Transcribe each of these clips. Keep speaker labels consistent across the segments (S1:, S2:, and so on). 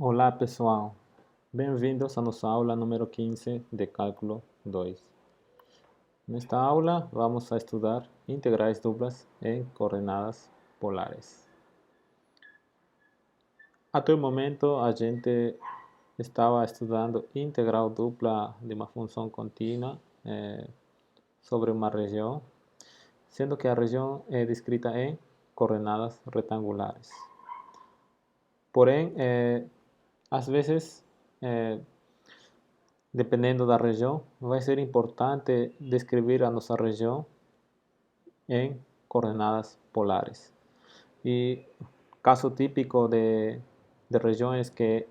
S1: Olá pessoal, bem-vindos à nossa aula número 15 de Cálculo 2. Nesta aula vamos a estudar integrais duplas em coordenadas polares. Até o momento a gente estava estudando integral dupla de uma função contínua sobre uma região, sendo que a região é descrita em coordenadas retangulares. Porém, às vezes, dependendo da região, vai ser importante descrever a nossa região em coordenadas polares. E caso típico de regiões que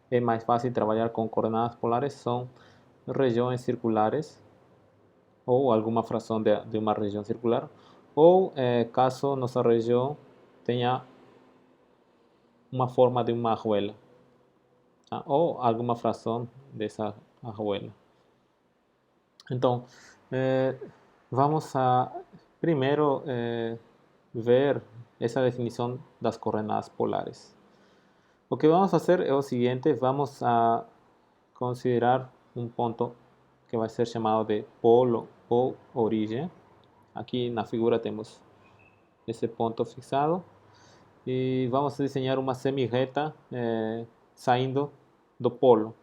S1: é mais fácil trabalhar com coordenadas polares são regiões circulares ou alguma fração de uma região circular, ou caso nossa região tenha uma forma de uma arruela, tá? Ou alguma fração dessa arruela. Então, vamos a primeiro ver essa definição das coordenadas polares. O que vamos a fazer é o seguinte: vamos a considerar um ponto que vai ser chamado de polo ou origem. Aqui na figura temos esse ponto fixado e vamos a desenhar uma semi-reta saindo do polo,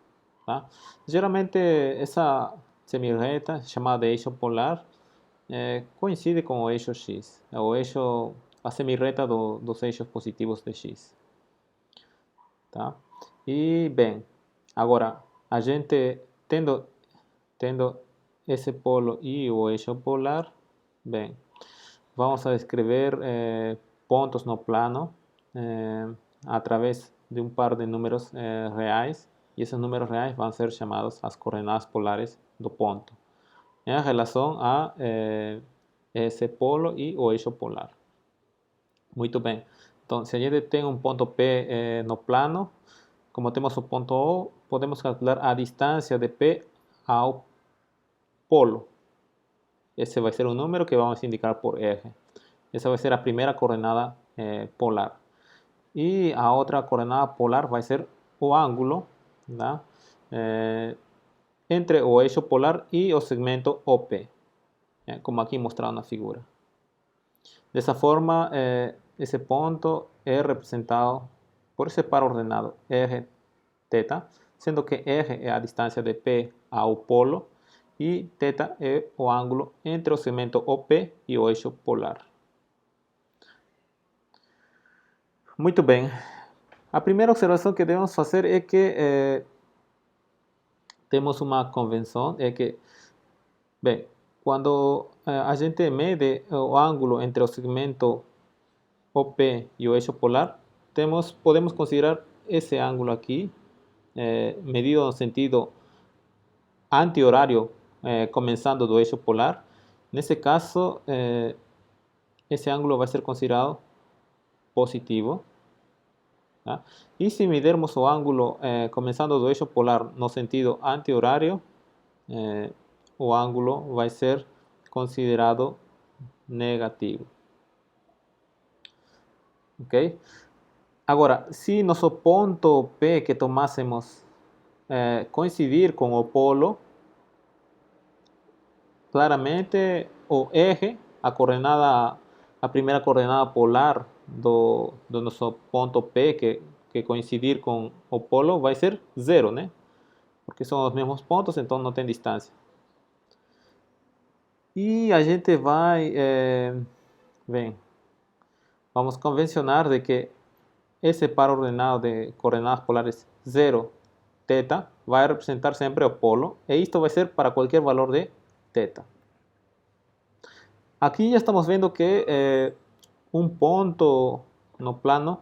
S1: tá? Geralmente essa semi-reta, chamada de eixo polar, coincide com o eixo X, a semi-reta dos eixos positivos de X. Tá? E bem, agora a gente tendo esse polo e o eixo polar, bem, vamos a descrever pontos no plano através de um par de números reais, e esses números reais vão ser chamados as coordenadas polares do ponto, em relação a esse polo e o eixo polar. Muito bem. Então, se a gente tem um ponto P no plano, como temos o ponto O, podemos calcular a distância de P ao polo. Esse vai ser um número que vamos indicar por R. Essa vai ser a primeira coordenada polar. E a outra coordenada polar vai ser o ângulo, tá? Entre o eixo polar e o segmento OP, como aqui mostrado na figura. Dessa forma, esse ponto é representado por esse par ordenado R, θ, sendo que R é a distância de P ao polo e θ é o ângulo entre o segmento OP e o eixo polar. Muito bem. A primeira observação que devemos fazer é que temos uma convenção, é que, bem, quando a gente mede o ângulo entre o segmento OP e o eixo polar, podemos considerar esse ângulo aqui, medido no sentido anti-horário, começando do eixo polar. Nesse caso, esse ângulo vai ser considerado positivo. Tá? E se medirmos o ângulo começando do eixo polar no sentido anti-horário, o ângulo vai ser considerado negativo. Ok? Agora, se nosso ponto P que tomássemos coincidir com o polo, claramente o R, a primeira coordenada polar do nosso ponto P que coincidir com o polo vai ser zero, né? Porque são os mesmos pontos, então não tem distância. E a gente vai, bem, vamos convencionar de que esse par ordenado de coordenadas polares 0, θ, vai representar sempre o polo, e isto vai ser para qualquer valor de θ. Aqui já estamos vendo que um ponto no plano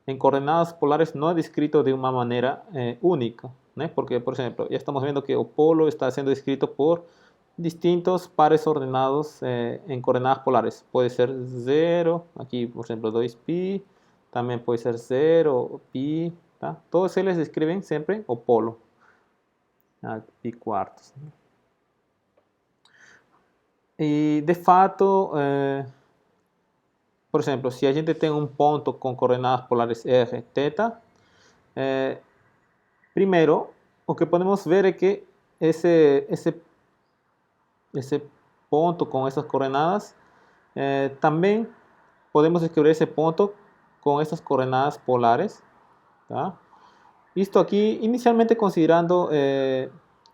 S1: em coordenadas polares não é descrito de uma maneira única, né? Porque, por exemplo, já estamos vendo que o polo está sendo descrito por distintos pares ordenados em coordenadas polares. Pode ser 0, aqui, por exemplo, 2π, também pode ser 0, π, tá? Todos eles descrevem sempre o polo, π quartos. E, de fato, por exemplo, se a gente tem um ponto com coordenadas polares r, θ, Primeiro, o que podemos ver é que esse ponto com essas coordenadas, também podemos escrever esse ponto com essas coordenadas polares, tá? Isto aqui, inicialmente considerando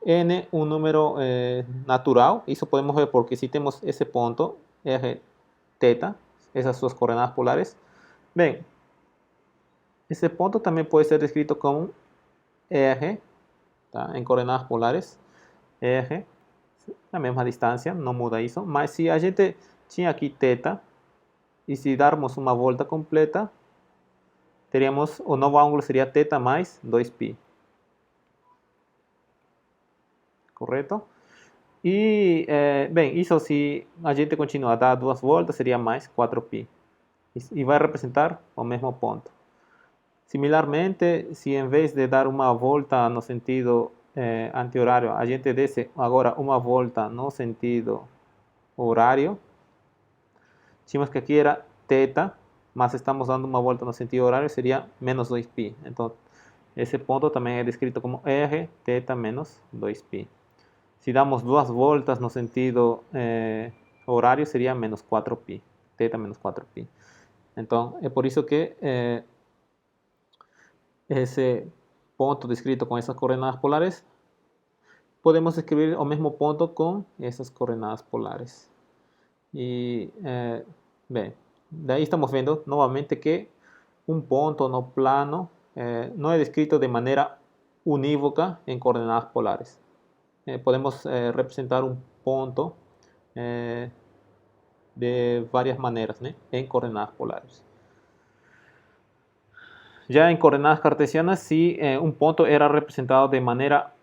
S1: n um número natural, isso podemos ver porque se temos esse ponto, r θ, essas suas coordenadas polares, bem, esse ponto também pode ser escrito como r, tá? Em coordenadas polares, r, a mesma distância, não muda isso, mas se a gente tinha aqui θ, e se darmos uma volta completa, teríamos, o novo ângulo seria θ mais 2π. Correto? E, bem, isso se a gente continuar a dar duas voltas, seria mais 4π. E vai representar o mesmo ponto. Similarmente, se em vez de dar uma volta no sentido anti-horário, a gente desse agora uma volta no sentido horário, tínhamos que aqui era θ, mas estamos dando uma volta no sentido horário, seria menos 2π. Então, esse ponto também é descrito como r θ menos 2π. Se damos duas voltas no sentido horário, seria menos 4π. θ menos 4π. Então, é por isso que esse ponto descrito com essas coordenadas polares, podemos escrever o mesmo ponto com essas coordenadas polares. E, bem, daí estamos vendo novamente que um ponto no plano não é descrito de maneira unívoca em coordenadas polares. Podemos representar um ponto de várias maneiras, né, em coordenadas polares. Já em coordenadas cartesianas, si un ponto era representado de manera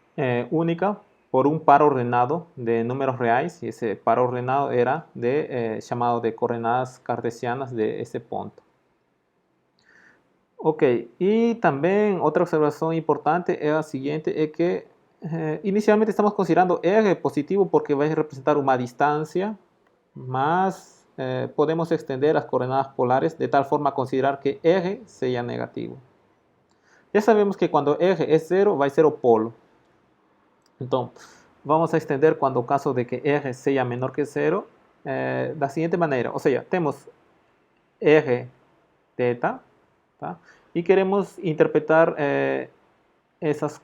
S1: única por un par ordenado de números reais, y ese par ordenado era llamado de coordenadas cartesianas de ese punto. Ok, y también otra observación importante es la siguiente, es que inicialmente estamos considerando R positivo porque va a representar una distancia, más podemos extender las coordenadas polares de tal forma a considerar que R sea negativo. Ya sabemos que cuando R es 0 va a ser o polo. Entonces, vamos a extender cuando caso de que R sea menor que 0, de la siguiente manera. O sea, tenemos R θ, ¿tá? Y queremos interpretar esas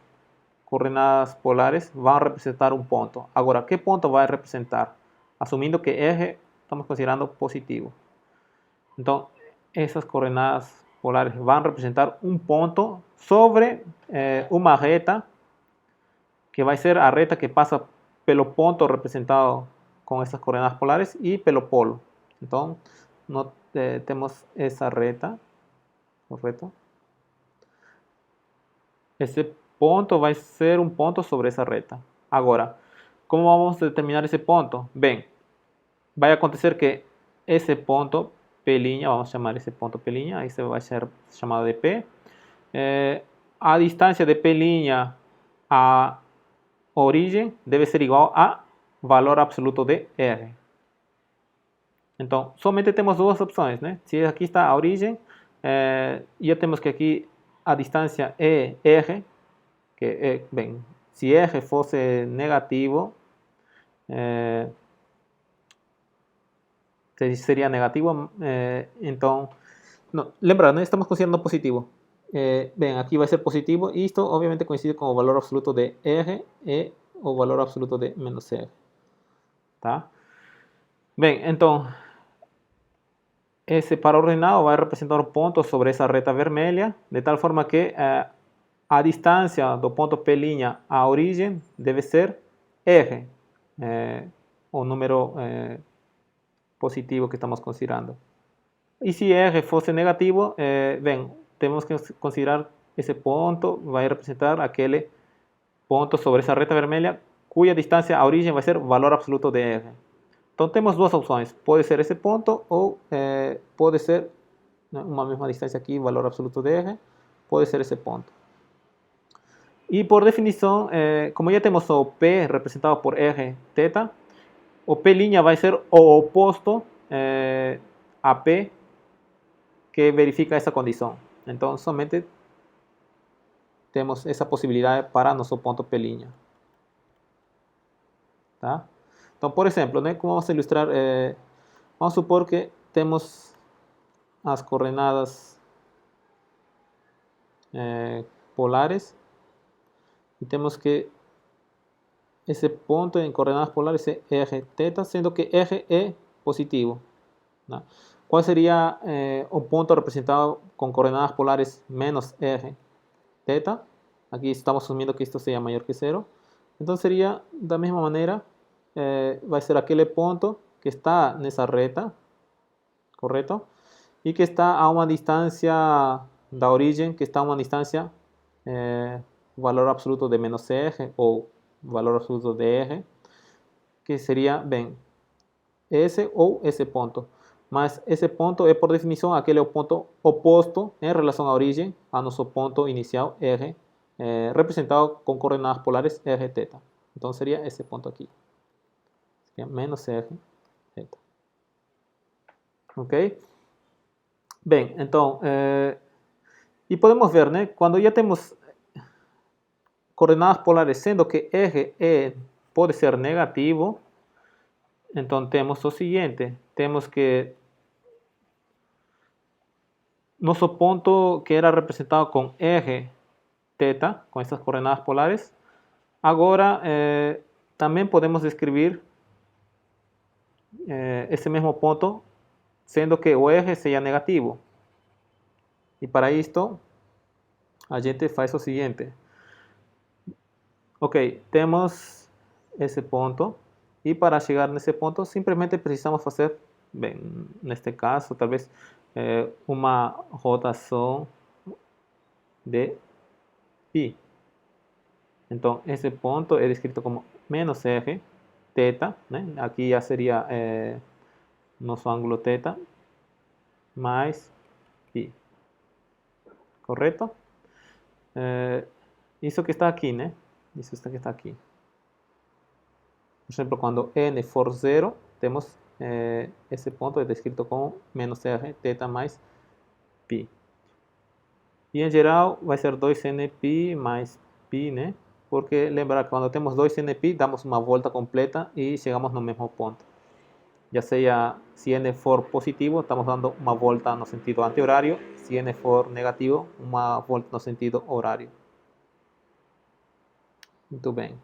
S1: coordenadas polares van a representar un punto. Ahora, ¿qué punto va a representar? Asumiendo que R estamos considerando positivo. Entonces, esas coordenadas polares van a representar un punto sobre una reta que va a ser a reta que pasa pelo punto representado con esas coordenadas polares y pelo polo. Entonces, no, tenemos esa reta, ¿correcto? Ese punto va a ser un punto sobre esa reta. Ahora, ¿cómo vamos a determinar ese punto? Bien, va a acontecer que ese punto P', vamos a llamar ese punto P', ahí se va a ser llamado de P. A distancia de P' a origen debe ser igual a valor absoluto de R. Entonces, solamente tenemos dos opciones, ¿no? Si aquí está a origen, ya tenemos que aquí a distancia R, que, bien, si R fuese negativo, sería negativo, entonces, no, lembra, ¿no? Estamos considerando positivo. Ven, aquí va a ser positivo y esto obviamente coincide con el valor absoluto de R o valor absoluto de menos R. ¿Tá? Bien, entonces, ese par ordenado va a representar puntos sobre esa reta vermelha, de tal forma que a distancia do ponto P' a origem deve ser R, o número positivo que estamos considerando. Y si R fuese negativo, ven, tenemos que considerar ese punto, va a representar aquel punto sobre esa reta vermelha cuya distancia a origen va a ser valor absoluto de R. Entonces tenemos dos opciones, puede ser ese punto o puede ser una misma distancia aquí, valor absoluto de R, puede ser ese punto. Y por definición, como ya tenemos o P representado por R θ, o P' va a ser o opuesto a P que verifica esa condición. Entonces solamente temos essa possibilidade para nosso ponto P'. Tá? Então, por exemplo, né, como vamos a ilustrar, vamos supor que temos as coordenadas polares e temos que esse ponto em coordenadas polares é eje θ, sendo que eje é positivo. Tá? Qual seria o ponto representado com coordenadas polares menos eje θ? Aqui estamos asumindo que isto seja maior que zero. Então seria da mesma maneira, vai ser aquele ponto que está nessa reta, correto? E que está a uma distância da origem, que está a uma distância valor absoluto de menos eje ou valor absoluto de eje, que seria, bem, esse ou esse ponto. Mas esse ponto é, por definição, aquele ponto oposto em relação à origem, a nosso ponto inicial, eje, representado com coordenadas polares eje θ. Então seria esse ponto aqui. Seria menos eje θ. Ok? Bem, então, e podemos ver, né? Quando já temos coordenadas polares, sendo que eje pode ser negativo, então temos o seguinte, temos que nosso ponto que era representado com eje θ, com essas coordenadas polares, agora também podemos descrever esse mesmo ponto, sendo que o eje seja negativo. E para isto, a gente faz o seguinte. Ok, temos esse ponto, e para chegar nesse ponto, simplesmente precisamos fazer, bem, neste caso, talvez uma rotação de π. Então, esse ponto é descrito como menos eje θ, né? Aqui já seria nosso ângulo θ, mais π. Correto? Isso que está aqui, né? Isso que está aqui. Por exemplo, quando n for zero, temos esse ponto é descrito como menos eje θ mais π. E em geral vai ser 2nπ mais π, né? Porque lembrar que quando temos 2nπ, damos uma volta completa e chegamos no mesmo ponto. Já seja, se n for positivo, estamos dando uma volta no sentido anti-horário. Se n for negativo, uma volta no sentido horário. Muito bem.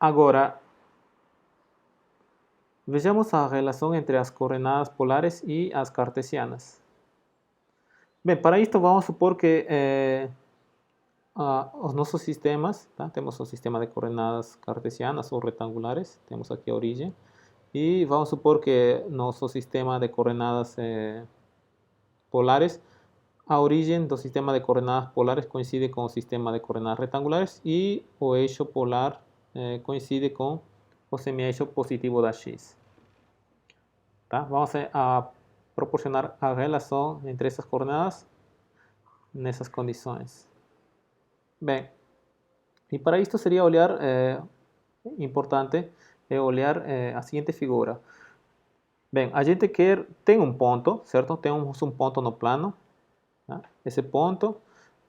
S1: Agora, vejamos a relação entre as coordenadas polares e as cartesianas. Bem, para isto vamos supor que os nossos sistemas, tá? Temos um sistema de coordenadas cartesianas ou retangulares, temos aqui a origem, e vamos supor que nosso sistema de coordenadas polares, a origem do sistema de coordenadas polares coincide com o sistema de coordenadas retangulares e o eixo polar coincide com o semi-eixo positivo da x. Tá? Vamos a proporcionar a relação entre essas coordenadas nessas condições. Bem, e para isto seria olhar, importante, olhar a seguinte figura. Bem, a gente tem um ponto, certo? Temos um ponto no plano. Tá? Esse ponto,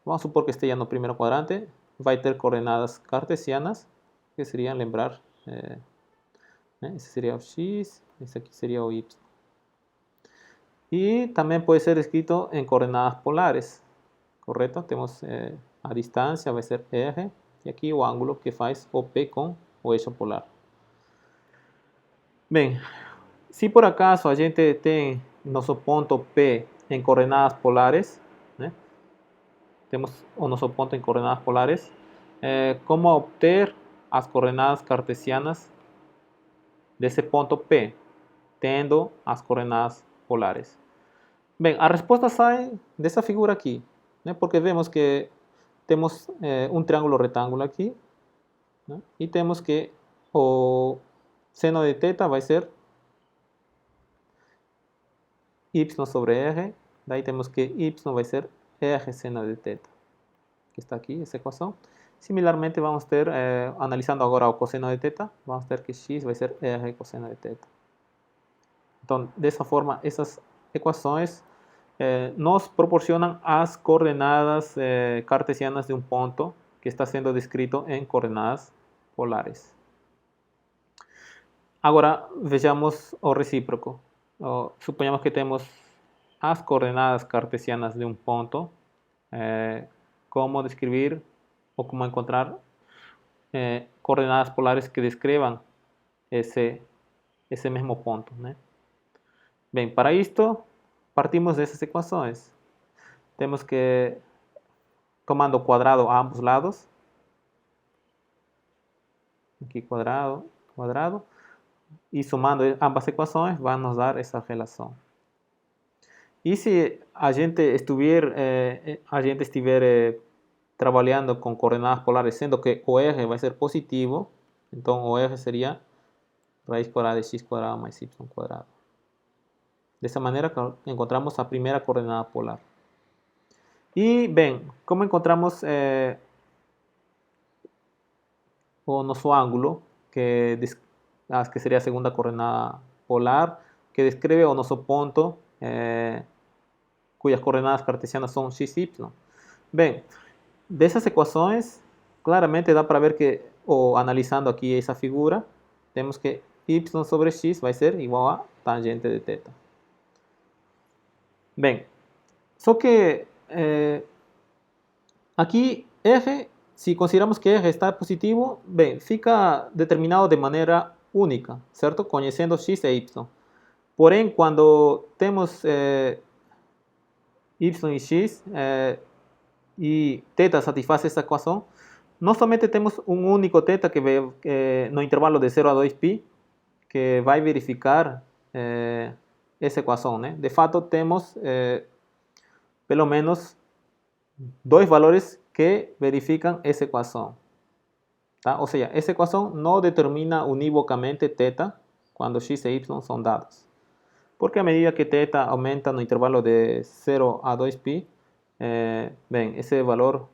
S1: vamos supor que esteja no primeiro quadrante, vai ter coordenadas cartesianas, que seriam, lembrar, né? Esse seria o x, esse aqui seria o y. E também pode ser escrito em coordenadas polares, correto? Temos a distância, vai ser r, e aqui o ângulo que faz o P com o eixo polar. Bem, se por acaso a gente tem nosso ponto P em coordenadas polares, né? Temos o nosso ponto em coordenadas polares, como obter as coordenadas cartesianas desse ponto P, tendo as coordenadas polares? Bem, a resposta sai dessa figura aqui, né? Porque vemos que temos um triângulo retângulo aqui, né? E temos que o seno de θ vai ser y sobre r, daí temos que y vai ser r seno de θ, que está aqui, essa equação. Similarmente, vamos ter, analisando agora o cosseno de θ, vamos ter que x vai ser r cosseno de θ. Então, dessa forma, essas equações nos proporcionan as coordenadas cartesianas de un punto que está siendo descrito en coordenadas polares. Agora vejamos o recíproco. Suponhamos que temos as coordenadas cartesianas de um ponto. Como descrever ou como encontrar coordenadas polares que descrevam esse mesmo ponto, né? Bem, para isto partimos dessas equações. Temos que, tomando quadrado a ambos lados, aqui quadrado, quadrado, e somando ambas equações, vai nos dar essa relação. E se a gente estiver trabalhando com coordenadas polares, sendo que o eje vai ser positivo, então o eje seria raiz quadrada de x quadrado mais y quadrado. Dessa maneira encontramos a primeira coordenada polar. E, bem, como encontramos o nosso ângulo, que seria a segunda coordenada polar, que descreve o nosso ponto, cuyas coordenadas cartesianas são x e y. Bem, dessas equações, claramente dá para ver que, analisando aqui essa figura, temos que y sobre x vai ser igual a tangente de θ. Bem, só que aqui R, se consideramos que R está positivo, bem, fica determinado de maneira única, certo? Conhecendo x e y. Porém, quando temos y e x e θ satisfaz essa equação, não somente temos um único θ que no intervalo de 0 a 2π, que vai verificar essa equação, né? De fato, temos pelo menos dois valores que verificam essa equação. Tá? Ou seja, essa equação não determina unívocamente θ quando x e y são dados. Porque a medida que θ aumenta no intervalo de 0 a 2π, bem, esse valor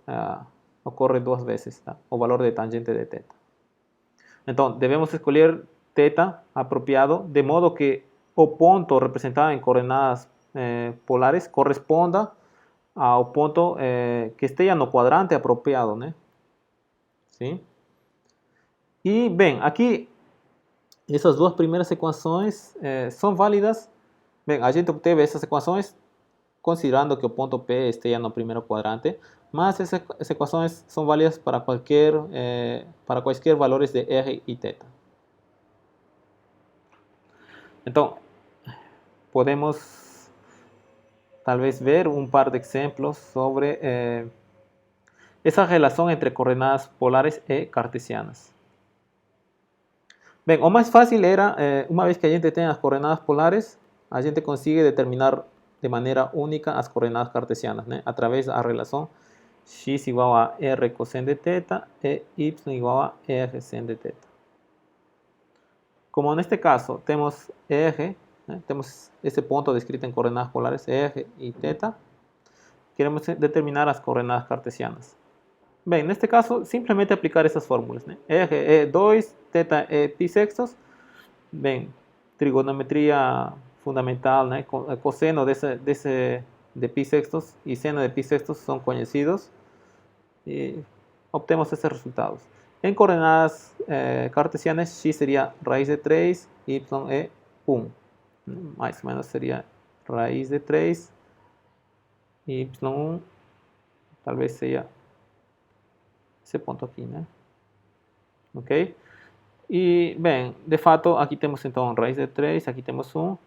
S1: ocorre duas vezes, tá? O valor de tangente de θ. Então, devemos escolher θ apropriado, de modo que o ponto representado em coordenadas polares corresponda ao ponto que esteja no quadrante apropriado, né? Sim? E, bem, aqui, essas duas primeiras equações são válidas. Bem, a gente obteve essas equações considerando que o ponto P esteja no primeiro quadrante, mas essas equações são válidas para quaisquer valores de R e θ. Então, podemos talvez ver um par de exemplos sobre essa relação entre coordenadas polares e cartesianas. Bem, o mais fácil era, uma vez que a gente tem as coordenadas polares, a gente consegue determinar de maneira única as coordenadas cartesianas, né? Através da relação x igual a r coseno de θ e y igual a r seno de θ. Como neste caso temos R, né? Temos esse ponto descrito em coordenadas polares R e θ, queremos determinar as coordenadas cartesianas. Bem, neste caso, simplesmente aplicar essas fórmulas, né? R é 2, θ é π sextos. Bem, trigonometria fundamental, né? Cosseno de π sextos e seno de π sextos são conhecidos e obtemos esses resultados. Em coordenadas cartesianas, x seria raiz de 3, y é 1. Mais ou menos seria raiz de 3, y1, talvez seja esse ponto aqui, né? Ok? E, bem, de fato, aqui temos então raiz de 3, aqui temos 1.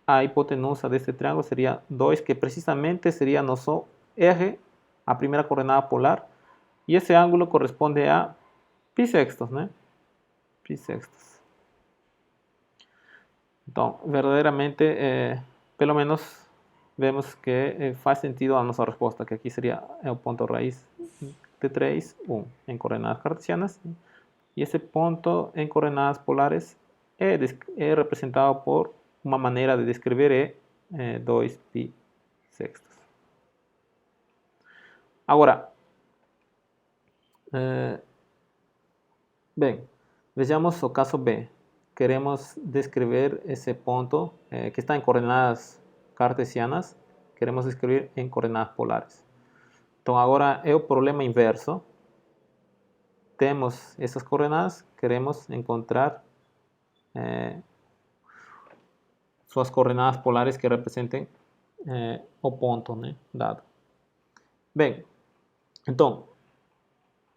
S1: A hipotenusa desse triângulo seria 2, que precisamente seria nosso R, a primeira coordenada polar. E esse ângulo corresponde a π sextos, né? Π sextos. Então, verdadeiramente, pelo menos, vemos que faz sentido a nossa resposta, que aqui seria o ponto raiz de 3, 1, em coordenadas cartesianas. E esse ponto em coordenadas polares é representado por uma maneira de descrever 2π sextos. Agora, bem, vejamos o caso B. Queremos descrever esse ponto que está em coordenadas cartesianas, queremos escribir en coordenadas polares. Então agora é o problema inverso. Temos essas coordenadas, queremos encontrar suas coordenadas polares que representem o ponto, né, dado. Bem, então,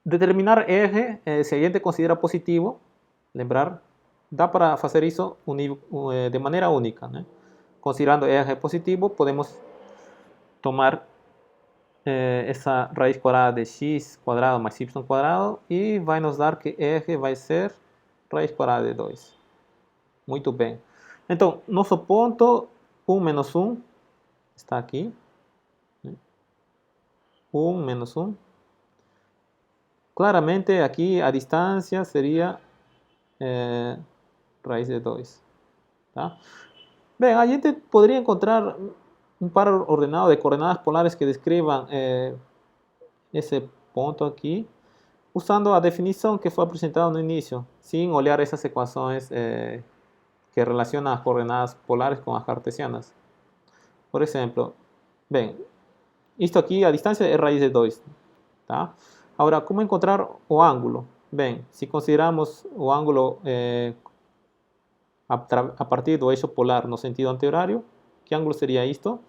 S1: determinar R, se a gente considera positivo, lembrar, dá para fazer isso de maneira única, né? Considerando R positivo, podemos tomar essa raiz quadrada de x quadrado mais y quadrado e vai nos dar que R vai ser raiz quadrada de 2. Muito bem. Então, nosso ponto 1 menos 1 está aqui. 1 menos 1. Claramente aqui a distância seria raiz de 2. Tá? Bem, a gente poderia encontrar um par ordenado de coordenadas polares que descrevam esse ponto aqui, usando a definição que foi apresentada no início, sem olhar essas equações que relacionam as coordenadas polares com as cartesianas. Por exemplo, bem, isto aqui, a distância é raiz de 2. Tá? Agora, como encontrar o ângulo? Bem, se consideramos o ângulo a partir do eixo polar no sentido anti-horário, que ângulo seria isto?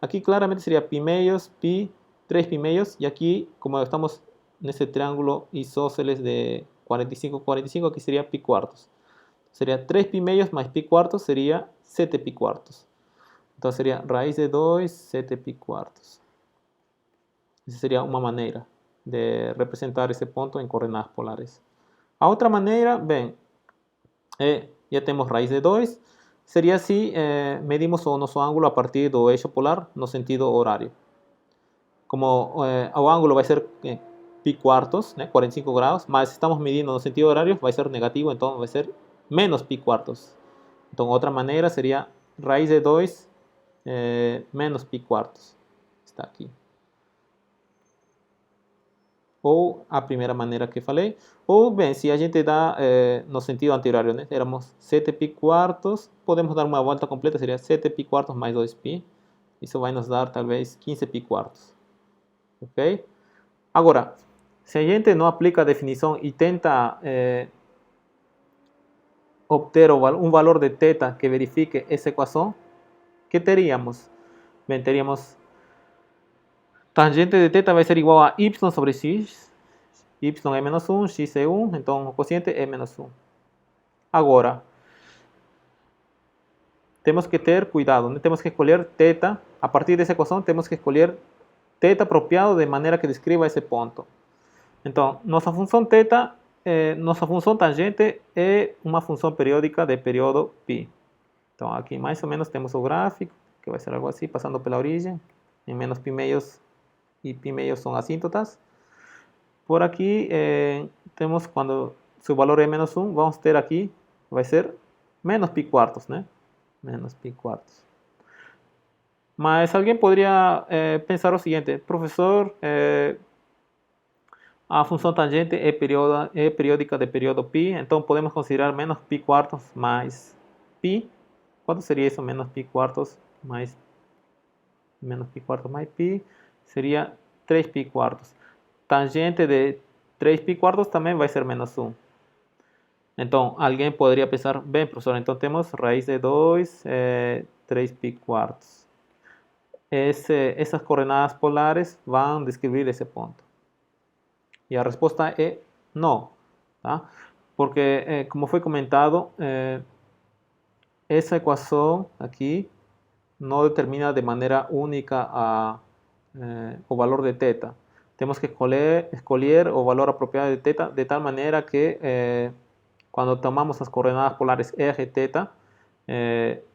S1: Aqui claramente seria π meios, 3 π meios, e aqui, como estamos nesse triângulo isósceles de 45, 45, aqui seria π quartos. Seria 3 π meios mais π quartos, seria 7 π quartos. Então seria raiz de 2, 7 π quartos. Essa seria uma maneira de representar esse ponto em coordenadas polares. A outra maneira, bem, já temos raiz de 2, seria se medimos o nosso ângulo a partir do eixo polar no sentido horário. Como o ângulo vai ser π quartos, né, 45 graus, mas estamos medindo no sentido horário, vai ser negativo, então vai ser menos π quartos. Então outra maneira seria raiz de 2 menos π quartos. Está aqui. Ou a primeira maneira que falei, ou bem, se a gente dá no sentido anti-horário, né, éramos 7 π quartos, podemos dar uma volta completa, seria 7 π quartos mais 2π, isso vai nos dar talvez 15 π quartos, ok? Agora, se a gente não aplica a definição e tenta obter um valor de θ que verifique essa equação, que teríamos? Bem, teríamos tangente de θ vai ser igual a y sobre x. Y é menos 1, x é 1, então o quociente é menos 1. Agora, temos que ter cuidado, né? Temos que escolher θ. A partir dessa equação, temos que escolher θ apropriado de maneira que descreva esse ponto. Então, nossa função θ, nossa função tangente é uma função periódica de período π. Então, aqui mais ou menos temos o gráfico, que vai ser algo assim, passando pela origem, em menos π meios e π meios são assíntotas. Por aqui temos quando seu valor é menos 1, vamos ter aqui, vai ser menos π quartos, né? Menos π quartos. Mas alguém poderia pensar o seguinte, professor, a função tangente é periódica de período π, então podemos considerar menos π quartos mais π. Quanto seria isso? Menos π quartos mais π seria 3π quartos. Tangente de 3π quartos também vai ser menos 1. Então, alguém poderia pensar, bem, professor, então temos raiz de 2, 3π quartos. Essas coordenadas polares vão descrever esse ponto. E a resposta é não, tá? Porque, como foi comentado, essa equação aqui não determina de maneira única o valor de θ. Temos que escolher o valor apropriado de θ de tal maneira que quando tomamos as coordenadas polares R e θ,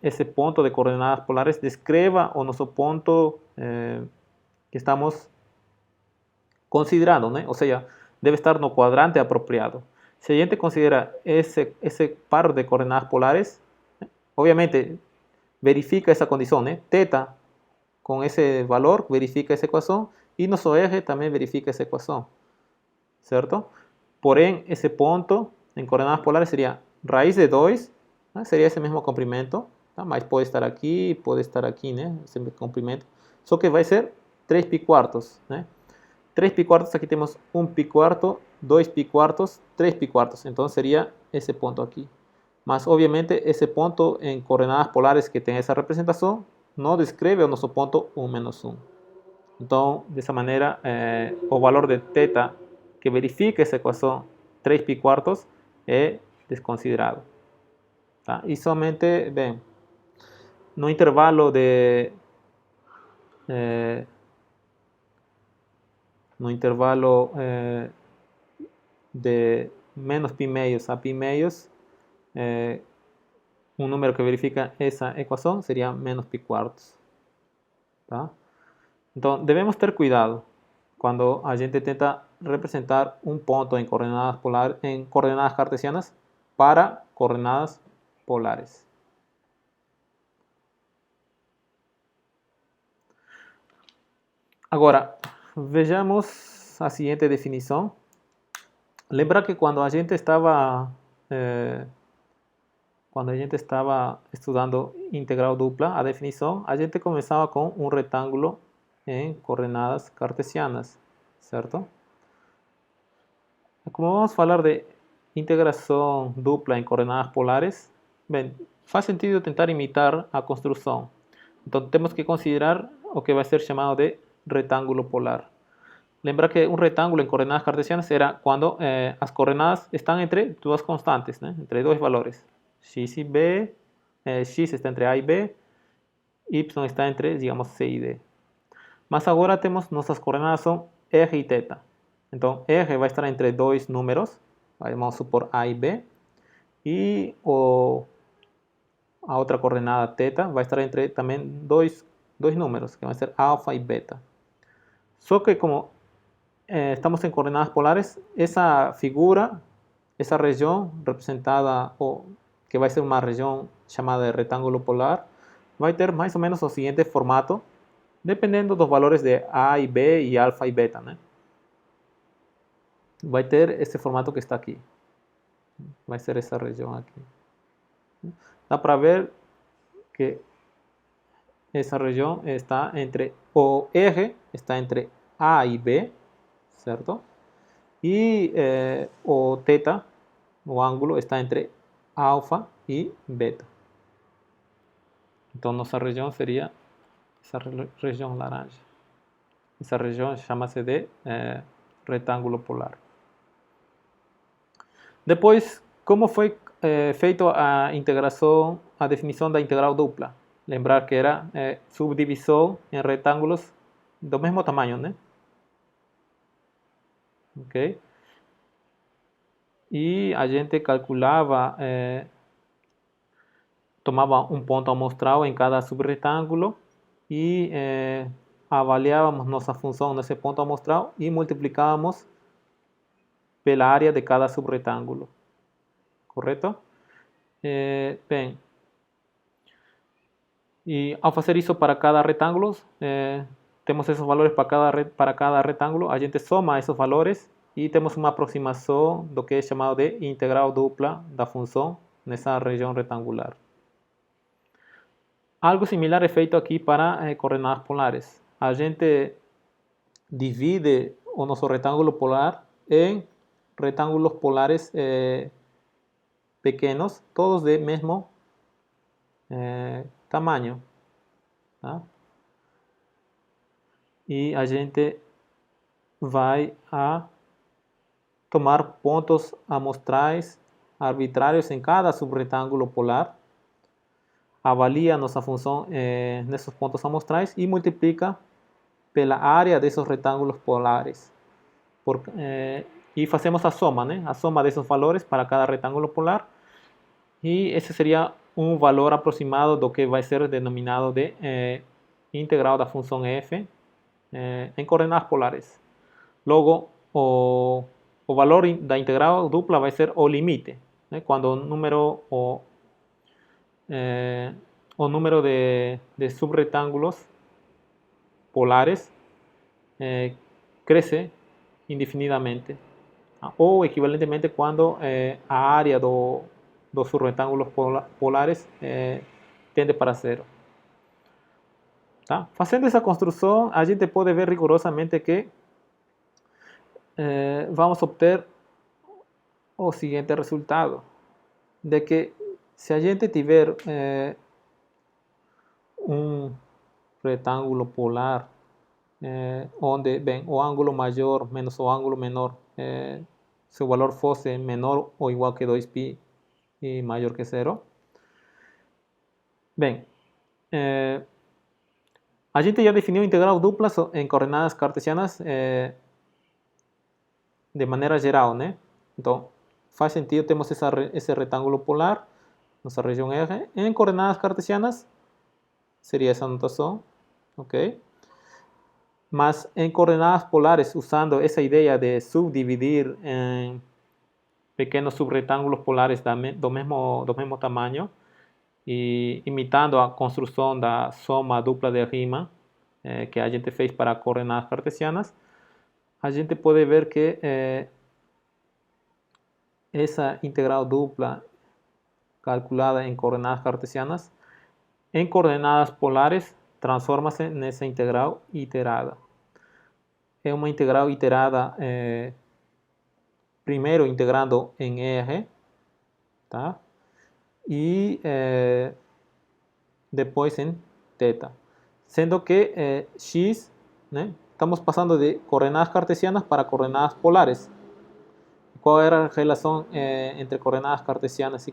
S1: esse ponto de coordenadas polares descreva o nosso ponto que estamos considerando, né? Ou seja, deve estar no quadrante apropriado. Se a gente considera esse par de coordenadas polares, obviamente verifica essa condição, né? θ com esse valor verifica essa equação e nosso R também verifica essa equação, certo? Porém, esse ponto em coordenadas polares seria raiz de 2, né? Seria esse mesmo comprimento, tá? Mas pode estar aqui, né? Esse comprimento. Só que vai ser 3 pi quartos, né? 3 pi quartos, aqui temos 1 pi quarto, 2 pi quartos, 3 pi quartos. Então seria esse ponto aqui. Mas obviamente esse ponto em coordenadas polares que tem essa representação não descreve o nosso ponto 1 menos 1. Então, dessa maneira, o valor de θ que verifica essa equação 3 pi quartos é desconsiderado. Tá? E somente, bem, no intervalo de de menos pi meios a pi meios, um número que verifica essa equação seria menos pi quartos. Tá? Então, devemos ter cuidado quando a gente tenta representar um ponto em coordenadas cartesianas para coordenadas polares. Agora, vejamos a seguinte definição. Lembra que quando a gente estava estudando integral dupla, a definição, a gente começava com um retângulo em coordenadas cartesianas, certo? Como vamos falar de integração dupla em coordenadas polares, bem, faz sentido tentar imitar a construção. Então temos que considerar o que vai ser chamado de retângulo polar. Lembra que um retângulo em coordenadas cartesianas era quando as coordenadas estão entre duas constantes, né? Entre dois valores. X e B, X está entre A e B, Y está entre, digamos, C e D. Mas agora temos nossas coordenadas são R e θ. Então, R vai estar entre dois números, vamos supor A e B, e a outra coordenada θ vai estar entre também dois números, que vão ser alfa e beta. Só que como estamos em coordenadas polares, essa figura, essa região representada, ou que vai ser uma região chamada de retângulo polar, vai ter mais ou menos o seguinte formato, dependendo dos valores de A e B e alfa e beta, né? Vai ter esse formato que está aqui. Vai ser essa região aqui. Dá para ver que essa região está entre, o R está entre A e B, certo? E o θ, o ângulo, está entre alfa e beta. Então nossa região seria essa região laranja. Essa região chama-se de retângulo polar. Depois, como foi feita a integração, a definição da integral dupla? Lembrar que era subdivisão em retângulos do mesmo tamanho, né? Ok? E a gente calculava, tomava um ponto amostral em cada subretângulo e avaliávamos nossa função nesse ponto amostral e multiplicávamos pela área de cada subretângulo. Correto? Bem, e ao fazer isso para cada retângulo, temos esses valores para cada retângulo, a gente soma esses valores e temos uma aproximação do que é chamado de integral dupla da função nessa região retangular. Algo similar é feito aqui para coordenadas polares. A gente divide o nosso retângulo polar em retângulos polares pequenos, todos de mesmo tamanho. Tá? E a gente vai a tomar pontos amostrais arbitrários em cada subretângulo polar, avalia nossa função nesses pontos amostrais e multiplica pela área desses retângulos polares. E fazemos a soma, né? A soma desses valores para cada retângulo polar. E esse seria um valor aproximado do que vai ser denominado de integral da função f em coordenadas polares. Logo, o valor da integral dupla vai ser o limite, né? Quando o número de subretângulos polares cresce indefinidamente, ou equivalentemente quando a área dos subretângulos polares tende para zero. Tá? Fazendo essa construção, a gente pode ver rigorosamente que vamos obter o seguinte resultado, de que se a gente tiver um retângulo polar onde, bem, o ângulo maior menos o ângulo menor, se o valor fosse menor ou igual que 2π e maior que zero. Bem, a gente já definiu integral dupla em coordenadas cartesianas de maneira geral, né? Então, faz sentido, temos esse retângulo polar, nossa região R. Em coordenadas cartesianas, seria essa notação, ok? Mas em coordenadas polares, usando essa ideia de subdividir em pequenos subretângulos polares do mesmo tamanho, e imitando a construção da soma dupla de Riemann, que a gente fez para coordenadas cartesianas, a gente pode ver que essa integral dupla calculada em coordenadas cartesianas, em coordenadas polares, transforma-se nessa integral iterada. É uma integral iterada, primeiro integrando em R, tá? E depois em θ. Sendo que x, né? Estamos passando de coordenadas cartesianas para coordenadas polares. ¿Cuál era la relación entre coordenadas cartesianas y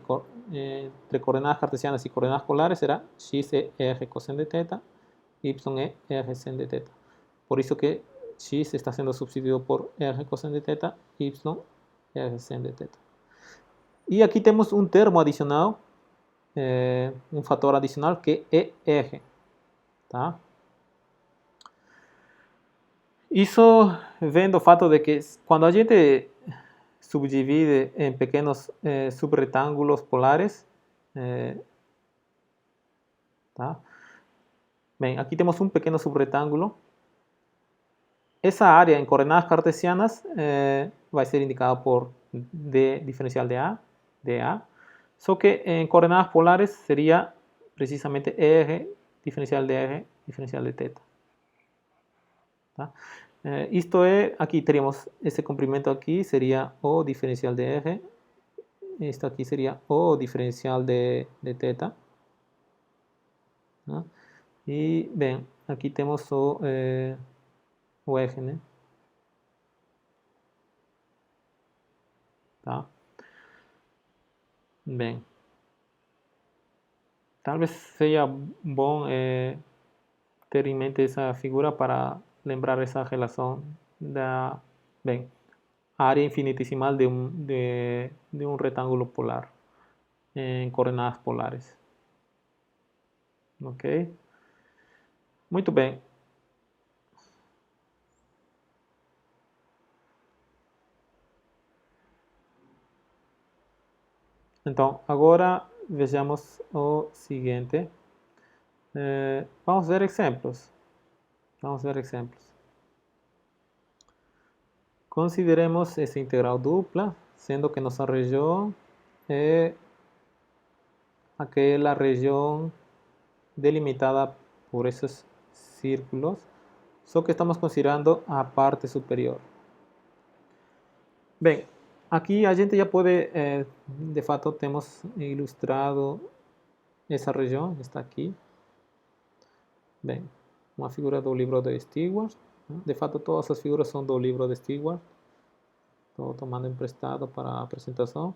S1: coordenadas polares? Era x es r coseno de θ, y es r sen de θ. Por eso que x está siendo sustituido por r coseno de θ, y r sen de θ. Y aquí tenemos un termo adicional, un factor adicional que é r. Tá? Isso vem do fato de que quando a gente subdivide en pequeños subretángulos polares. Bien, aquí tenemos un pequeño subretángulo. Esa área en coordenadas cartesianas va a ser indicada por d diferencial de A. Só que en coordenadas polares sería precisamente R diferencial de R diferencial de θ. Esto es, aquí tenemos ese complemento aquí, sería O diferencial de R. Esto aquí sería O diferencial de θ. ¿No? Y ven, aquí tenemos o eje, ¿no? Tá? Bem, talvez seja bom ter em mente essa figura para lembrar essa relação da, bem, área infinitesimal de um retângulo polar em coordenadas polares. Ok? Muito bem. Então, agora vejamos o seguinte. Vamos ver exemplos. Vamos ver exemplos. Consideremos essa integral dupla, sendo que nossa região é aquela região delimitada por esses círculos, só que estamos considerando a parte superior. Bem, aqui a gente já pode, de fato, temos ilustrado essa região, está aqui. Bem, uma figura do livro de Stewart. De fato, todas as figuras são do livro de Stewart. Estou tomando emprestado para a apresentação.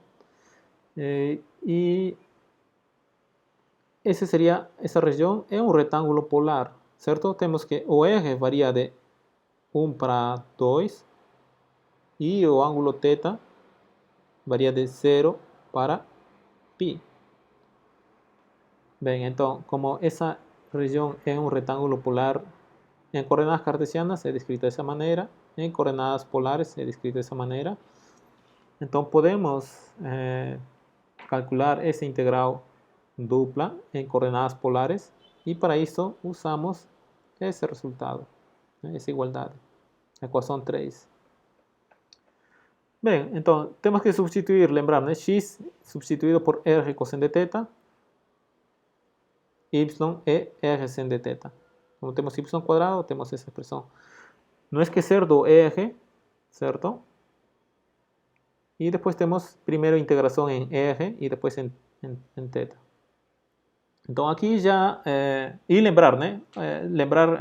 S1: E essa região é um retângulo polar, certo? Temos que o eje varia de 1 para 2 e o ângulo θ varia de 0 para π. Bem, então, como essa região é um retângulo polar, em coordenadas cartesianas é descrito dessa maneira, em coordenadas polares é descrito dessa maneira. Então, podemos calcular essa integral dupla em coordenadas polares e para isso usamos esse resultado, essa igualdade, equação 3. Bem, então temos que substituir, lembrar, né? X substituído por R coseno de θ, Y é R sen de θ. Como tenemos y cuadrado, tenemos esa expresión. No es que ser do eje, ¿cierto? Y después tenemos primero integración en eje y después en teta. Então aqui já, e lembrar, né? Lembrar,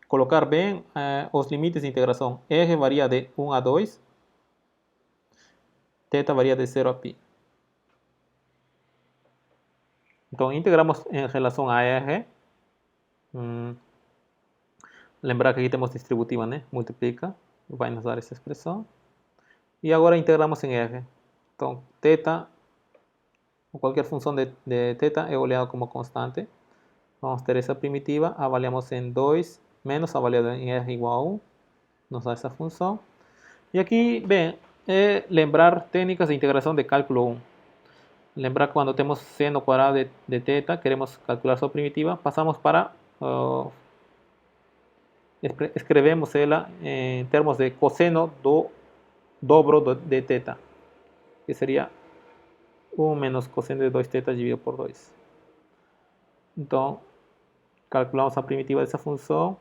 S1: colocar bem os limites de integração. R varia de 1 a 2, θ varia de 0 a π. Então integramos em relação a R. Lembrar que aqui temos distributiva, né? Multiplica, vai nos dar essa expressão. E agora integramos em R. Então θ, qualquer função de θ é olhado como constante. Vamos ter essa primitiva, avaliamos em 2, menos avaliado em R igual a 1, nos dá essa função. E aqui, bem, é lembrar técnicas de integração de cálculo 1. Lembrar que quando temos seno quadrado de θ, queremos calcular sua primitiva, passamos para, escrevemos ela em termos de cosseno do dobro de θ, que seria 1 menos cosseno de 2θ dividido por 2. Então, calculamos a primitiva dessa função,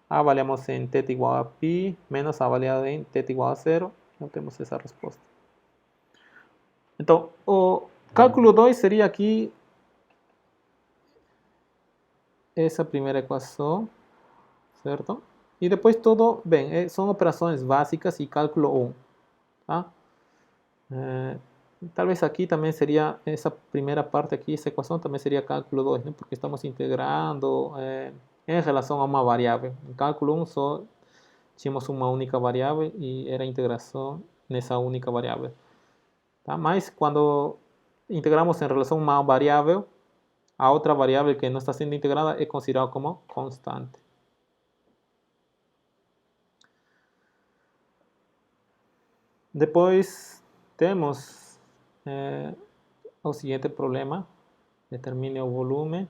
S1: avaliamos em θ igual a π, menos avaliado em θ igual a 0, então temos essa resposta. Então, o cálculo 2 seria aqui essa primeira equação, certo? E depois tudo, bem, são operações básicas e cálculo 1, tá? Talvez aqui também seria, essa primeira parte aqui, essa equação também seria cálculo 2, né? Porque estamos integrando em relação a uma variável. Em cálculo 1 só tínhamos uma única variável e era integração nessa única variável. Tá? Mas quando integramos em relação a uma variável, a outra variável que não está sendo integrada é considerada como constante. Depois temos o seguinte problema. Determine o volume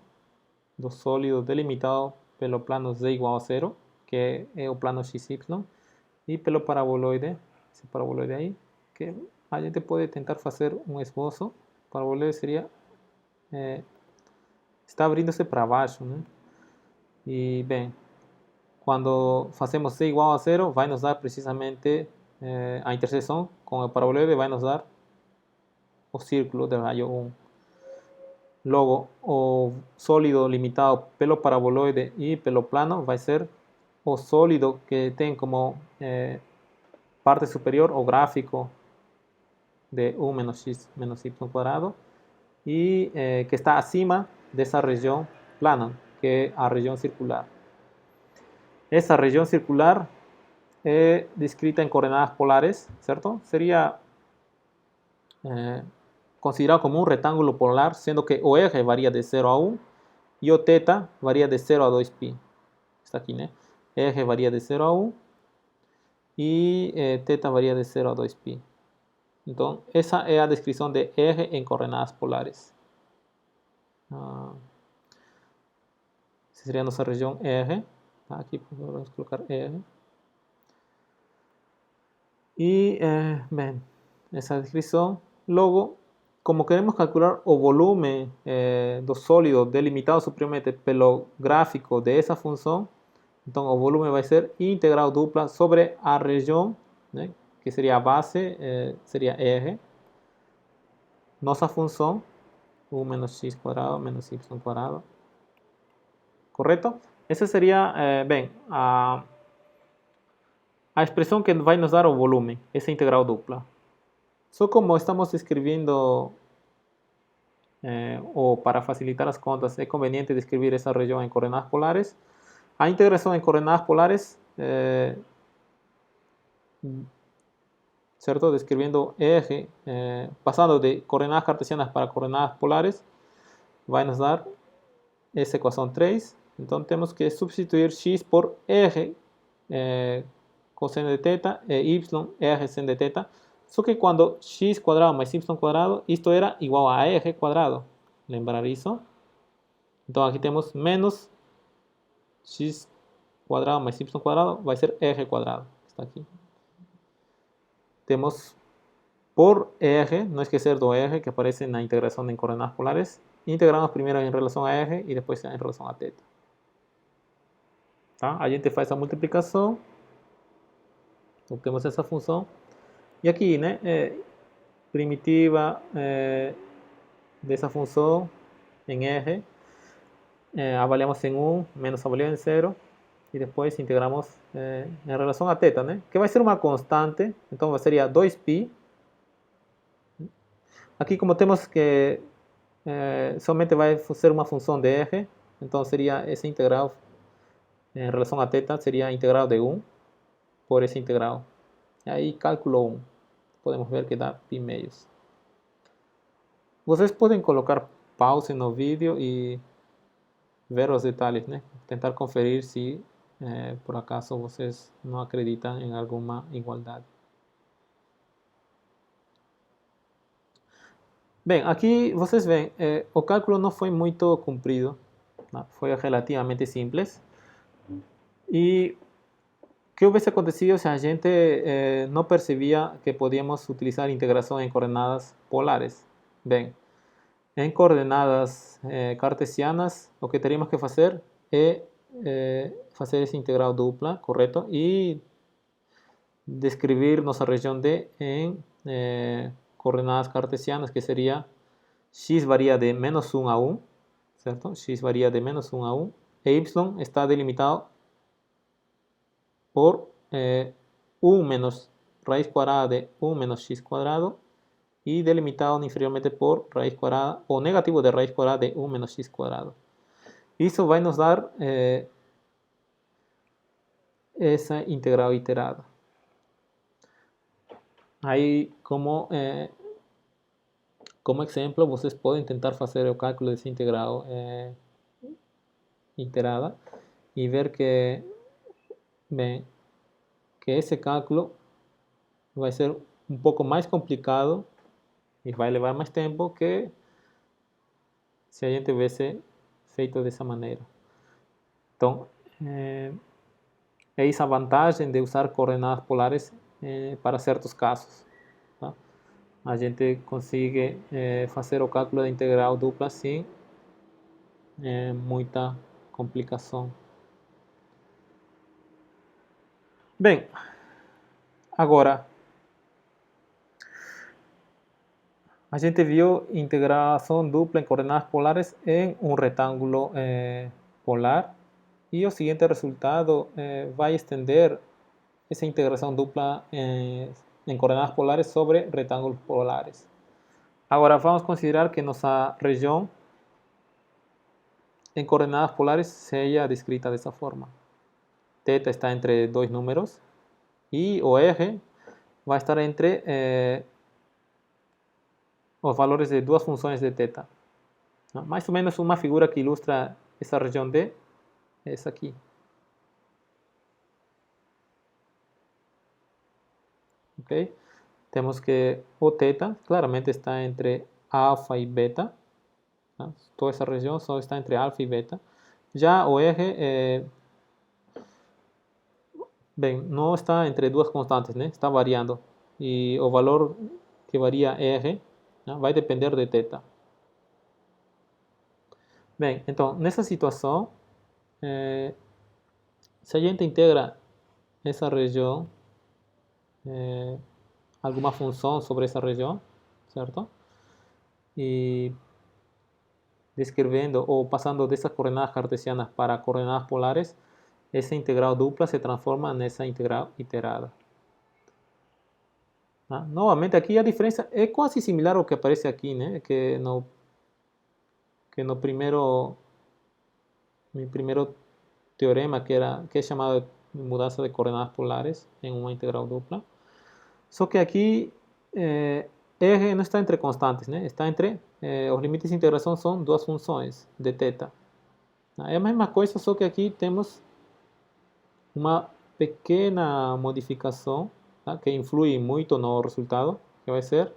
S1: do sólido delimitado pelo plano z igual a 0, que é o plano xy, e pelo paraboloide, esse paraboloide aí, que a gente pode tentar fazer um esboço. O paraboloide seria, está abrindo-se para baixo, né? E, bem, quando fazemos z igual a 0, vai nos dar precisamente a interseção com o paraboloide, vai nos dar o círculo de raio 1. Logo, o sólido limitado pelo paraboloide e pelo plano vai ser o sólido que tem como parte superior o gráfico de 1 menos x menos y cuadrado e que está acima dessa região plana, que é a região circular. Essa região circular é descrita em coordenadas polares, certo? Seria considerado como um retângulo polar, sendo que o eje varia de 0 a 1 e o θ varia de 0 a 2π. Está aqui, né? Eje varia de 0 a 1 e θ varia de 0 a 2π. Então, essa é a descrição de eje em coordenadas polares. Essa seria a nossa região eje. Tá? Aqui vamos colocar eje. E, bem, essa descrição. Logo, como queremos calcular o volume do sólido delimitado superiormente pelo gráfico dessa função, então o volume vai ser integral dupla sobre a região, né, que seria a base, seria R, nossa função, 1 menos x quadrado menos y quadrado, correto? Essa seria, bem, a expressão que vai nos dar o volume, essa integral dupla. Só como estamos escrevendo, ou para facilitar as contas, é conveniente descrever essa região em coordenadas polares. A integração em coordenadas polares, certo? Descrevendo eje, passando de coordenadas cartesianas para coordenadas polares, vai nos dar essa equação 3. Então temos que substituir x por eje cosseno de θ e y eje seno de θ. Só que quando x quadrado mais y quadrado, isto era igual a eje quadrado. Lembrar isso? Então aqui temos menos x quadrado mais y quadrado, vai ser eje quadrado. Está aqui. Temos por eje, não esquecer do eje que aparece na integração em coordenadas polares. Integramos primeiro em relação a eje e depois em relação a θ. Tá? A gente faz a multiplicação, obtemos essa função. E aqui, né, primitiva dessa função em R, avaliamos em 1, menos avaliamos em 0, e depois integramos em relação a θ, né, que vai ser uma constante, então seria 2π. Aqui, como temos que somente vai ser uma função de R, então seria essa integral em relação a θ, seria a integral de 1 por essa integral. E aí, cálculo 1. Podemos ver que dá π meios. Vocês podem colocar pause no vídeo e ver os detalhes, né? Tentar conferir se por acaso vocês não acreditam em alguma igualdade. Bem, aqui vocês veem, o cálculo não foi muito comprido, né? Foi relativamente simples. E o que hubiese acontecido se a gente não percebia que podíamos utilizar integração em coordenadas polares? Bem, em coordenadas cartesianas, o que teríamos que fazer é fazer essa integral dupla, correto? E descrever nossa região D em coordenadas cartesianas, que seria x varía de menos 1 a 1, ¿cierto? X varía de menos 1 a 1, e y está delimitado por 1 menos raíz cuadrada de 1 menos x cuadrado y delimitado inferiormente por raíz cuadrada o negativo de raíz cuadrada de 1 menos x cuadrado. Isso vai nos dar essa integral iterada. Aí, como exemplo, vocês podem tentar fazer o cálculo dessa integral iterada e ver que, bem, que esse cálculo vai ser um pouco mais complicado e vai levar mais tempo que se a gente tivesse feito dessa maneira. Então, é essa a vantagem de usar coordenadas polares para certos casos. Tá? A gente consegue fazer o cálculo da integral dupla sem muita complicação. Bem, agora a gente viu integração dupla em coordenadas polares em um retângulo polar e o seguinte resultado vai estender essa integração dupla em coordenadas polares sobre retângulos polares. Agora vamos considerar que nossa região em coordenadas polares seja descrita dessa forma. Θ está entre dois números e o R vai estar entre os valores de duas funções de θ. Mais ou menos uma figura que ilustra essa região D é essa aqui. Ok? Temos que o θ claramente está entre alfa e beta. Tá? Toda essa região só está entre alfa e beta. Já o R, bem, não está entre duas constantes, né? Está variando. E o valor que varia R, né, vai depender de θ. Bem, então, nessa situação, se a gente integra essa região, alguma função sobre essa região, certo? E descrevendo ou passando dessas coordenadas cartesianas para coordenadas polares, essa integral dupla se transforma nessa integral iterada. Tá? Novamente, aqui a diferença é quase similar ao que aparece aqui, né? Que no primeiro teorema, que é chamado de mudança de coordenadas polares em uma integral dupla. Só que aqui R não está entre constantes, né? Está entre os limites de integração são duas funções de θ. É a mesma coisa, só que aqui temos uma pequena modificação, tá? Que influi muito no resultado, que vai ser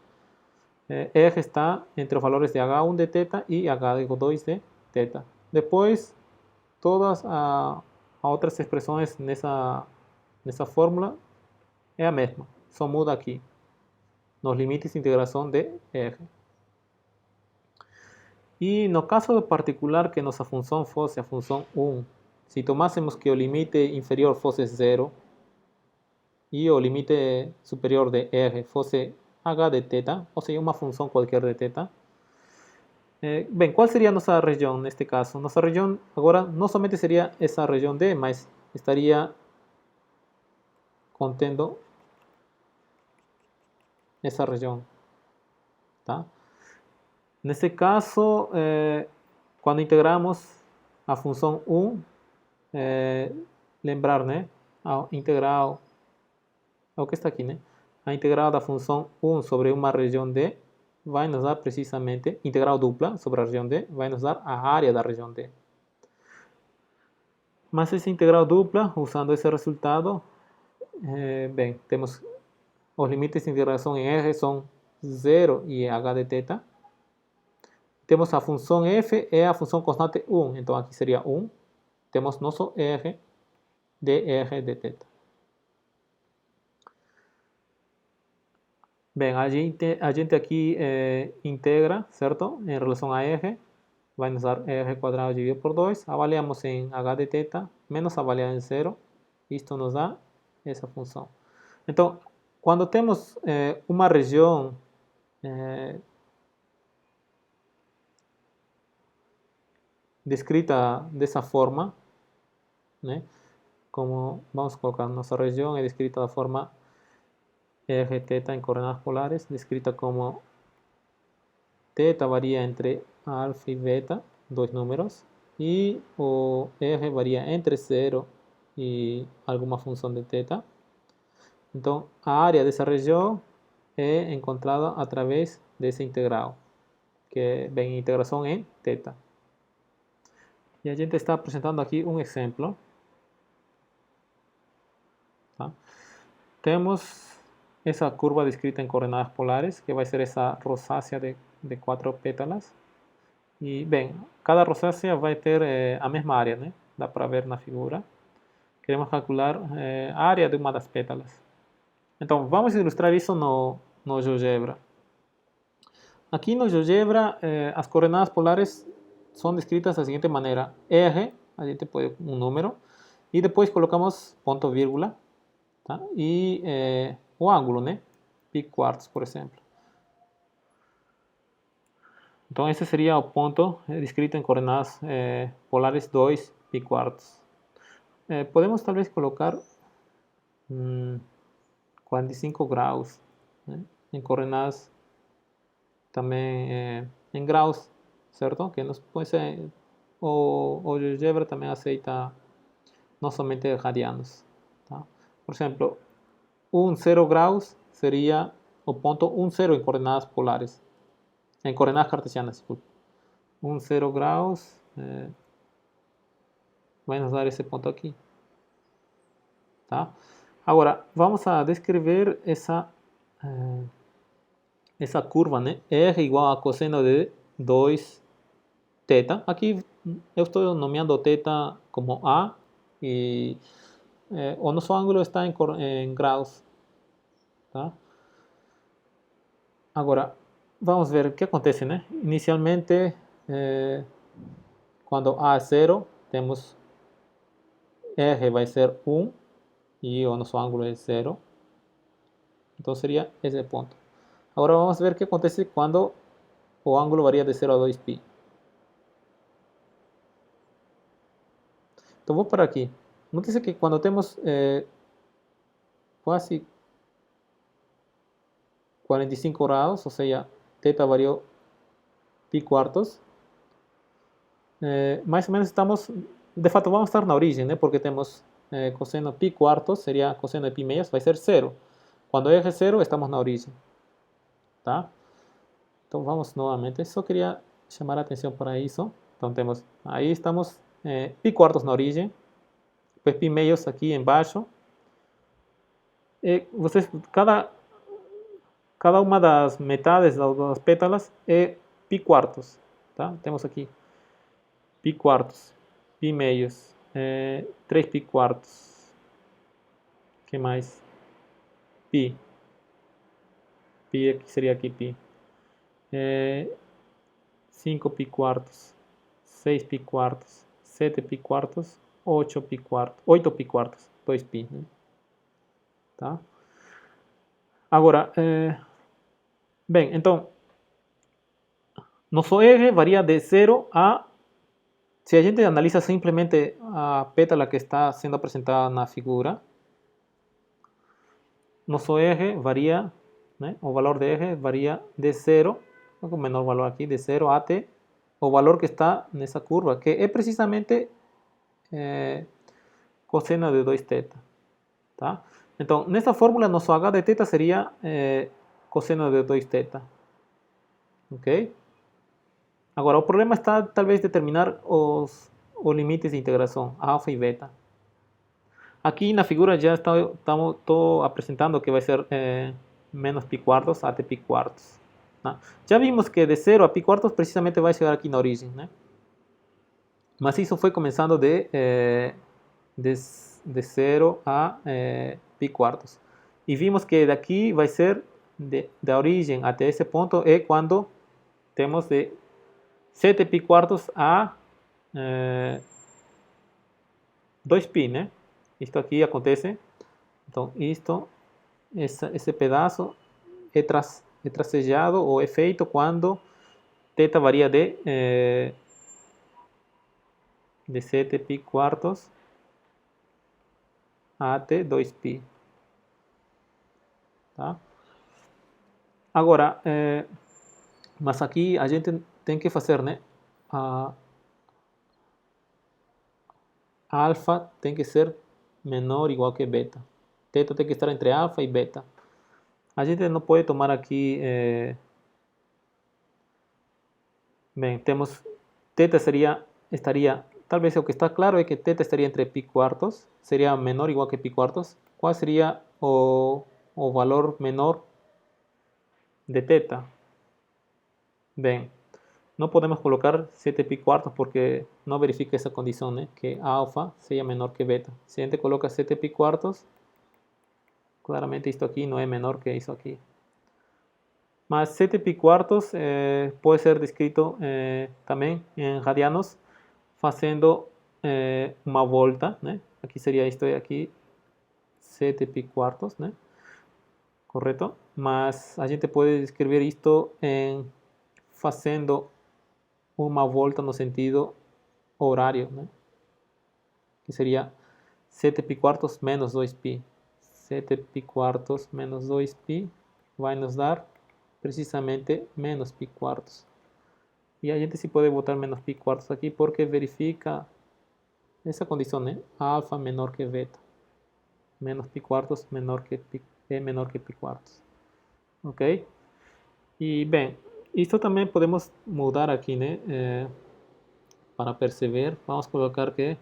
S1: R está entre os valores de H1 de θ e H2 de θ. Depois, todas as outras expressões nessa fórmula é a mesma, só muda aqui, nos limites de integração de R. E no caso particular que nossa função fosse a função 1 se tomásemos que o limite inferior fosse 0 e o limite superior de R fosse h de θ, ou seja, uma função qualquer de θ, bem, qual seria a nossa região neste caso? Nossa região agora não somente seria essa região D, mas estaria contendo essa região, tá? Nesse caso, quando integramos a função 1, lembrar, né, a integral, é o que está aqui, né? A integral da função 1 sobre uma região D vai nos dar precisamente, integral dupla sobre a região D, vai nos dar a área da região D. Mas essa integral dupla, usando esse resultado, bem, temos os limites de integração em R são 0 e h de θ. Temos a função f é a função constante 1, então aqui seria 1. Temos nosso R dr de θ. Bem, a gente aqui integra, certo? Em relação a R, vai nos dar R quadrado dividido por 2. Avaliamos em h de θ, menos avaliar em 0. Isto nos dá essa função. Então, quando temos uma região descrita dessa forma, né? Como vamos colocar nossa região é descrita da forma R θ em coordenadas polares, descrita como θ varia entre alfa e beta, dois números, e o R varia entre 0 e alguma função de θ. Então, a área dessa região é encontrada através dessa integral, que vem integração em θ. E a gente está apresentando aqui um exemplo. Tá? Temos essa curva descrita em coordenadas polares, que vai ser essa rosácea de 4 pétalas. E, bem, cada rosácea vai ter a mesma área, né? Dá para ver na figura. Queremos calcular a área de uma das pétalas. Então, vamos ilustrar isso no GeoGebra. Aqui no GeoGebra, as coordenadas polares são descritas da seguinte maneira. R, a gente põe um número, e depois colocamos ponto vírgula, tá? E o ângulo, né? Pi quartos, por exemplo. Então, esse seria o ponto descrito em coordenadas polares 2 pi quartos. Podemos talvez colocar 45 graus, né? Em coordenadas também em graus, certo? Que nos pode ser, o GeoGebra também aceita não somente radianos, tá? Por exemplo, 0 graus seria o ponto 0 em coordenadas polares, em coordenadas cartesianas, desculpa. 0 graus vai nos dar esse ponto aqui, tá? Agora, vamos a descrever essa curva, né? R igual a cosseno de 2 θ. Aqui eu estou nomeando θ como A e o nosso ângulo está em graus, tá? Agora, vamos ver o que acontece, né? Inicialmente, quando A é 0, temos R vai ser 1 e o nosso ângulo é 0. Então seria esse ponto. Agora vamos ver o que acontece quando o ângulo varia de 0 a 2π. Então vou parar aqui. Note que quando temos quase 45 graus, ou seja, θ variou π quartos, mais ou menos estamos, de fato vamos estar na origem, né? Porque temos cosseno π quartos, seria cosseno de π meios, vai ser 0. Quando R é 0, estamos na origem, tá? Então vamos novamente, só queria chamar a atenção para isso. Então temos, aí estamos π quartos na origem, depois π meios aqui embaixo. E vocês, cada uma das metades das pétalas é π quartos, tá? Temos aqui π quartos, π meios, 3 π quartos, que mais? Π, que seria aqui π, 5 π quartos, 6 π quartos, 7 π quartos 8 pi quartos, 2π, né? Tá? Agora, bem, então, nosso eje varia de 0 a... Se a gente analisa simplesmente a pétala que está sendo apresentada na figura, nosso eje varia, né? O valor de eje varia de 0, com menor valor aqui, de 0 até o valor que está nessa curva, que é precisamente cosseno de 2θ. Tá? Então, nessa fórmula, nosso h de θ seria cosseno de 2θ. Ok? Agora, o problema está talvez determinar os limites de integração, alfa e beta. Aqui na figura já estou apresentando que vai ser menos pi quartos até pi quartos. Tá? Já vimos que de 0 a pi quartos precisamente vai chegar aqui na origem, né? Mas isso foi começando de 0 a pi quartos. E vimos que daqui vai ser da origem até esse ponto é quando temos de 7 pi quartos a 2π, né? Isto aqui acontece. Então, esse pedaço é tracejado ou é feito quando θ varia de 7 pi quartos até 2π. Tá? Agora, mas aqui a gente tem que fazer, né? A alfa tem que ser menor ou igual que beta. Θ tem que estar entre alfa e beta. A gente não pode tomar aqui... bem, temos... θ estaria... Talvez o que está claro é que θ estaria entre pi quartos. Seria menor ou igual que pi quartos. Qual seria o valor menor de θ? Bem, não podemos colocar 7 pi quartos porque não verifica essa condição, né? Que alfa seja menor que beta. Se a gente coloca 7 pi quartos, claramente isto aqui não é menor que isso aqui. Mas 7 pi quartos pode ser descrito também em radianos fazendo uma volta, né? Aqui seria isto aqui, 7 pi quartos, né? Correto? Mas a gente pode escrever isto fazendo uma volta no sentido horário, né? Que seria 7 pi quartos menos 2π. 7 pi quartos menos 2π vai nos dar precisamente menos pi quartos. E a gente se pode botar menos pi quartos aqui porque verifica essa condição, né? Alfa menor que beta. Menos pi quartos menor que pi quartos. Ok? E bem, isso também podemos mudar aqui, né? Para perceber, vamos colocar que...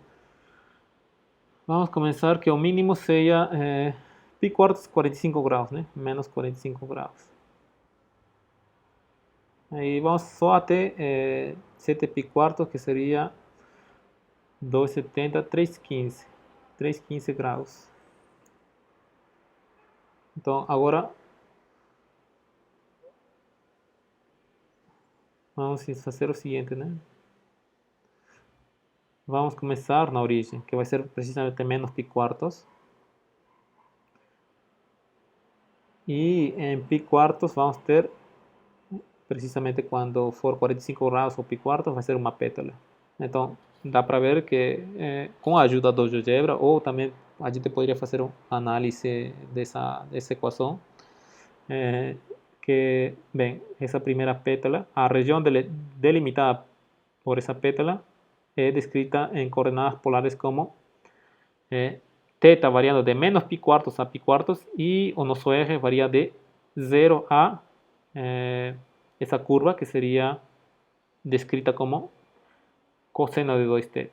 S1: Vamos começar que o mínimo seja pi quartos 45 graus, né? Menos 45 graus. Aí vamos só até 7 pi quartos, que seria 270, 315. 315 graus. Então, agora vamos fazer o seguinte, né? Vamos começar na origem, que vai ser precisamente menos pi quartos. E em pi quartos vamos ter, precisamente quando for 45 graus ou pi quartos, vai ser uma pétala. Então, dá para ver que com a ajuda do GeoGebra, ou também a gente poderia fazer uma análise dessa equação, que, bem, essa primeira pétala, a região delimitada por essa pétala é descrita em coordenadas polares como θ variando de menos pi quartos a pi quartos e o nosso eje varia de 0 a essa curva que seria descrita como cosseno de 2θ.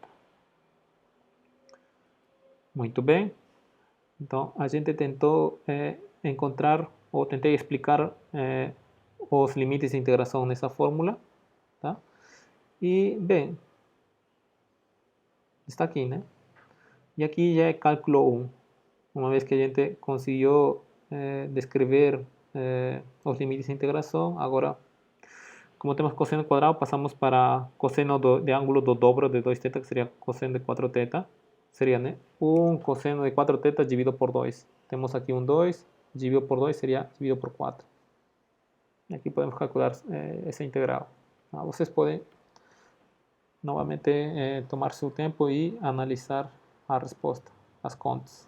S1: Muito bem. Então, a gente tentou encontrar ou tentei explicar os limites de integração nessa fórmula, tá? E, bem, está aqui, né? E aqui já é cálculo 1. Uma vez que a gente conseguiu descrever os limites de integração, agora, como temos cosseno quadrado, passamos para cosseno de ângulo do dobro de 2θ, que seria cosseno de 4θ. sería, né? 1 coseno de 4 teta dividido por 2. Tenemos aquí un 2, dividido por 2 sería dividido por 4. Aquí podemos calcular ese integral. Ustedes pueden nuevamente tomar su tiempo y analizar la respuesta, las contas.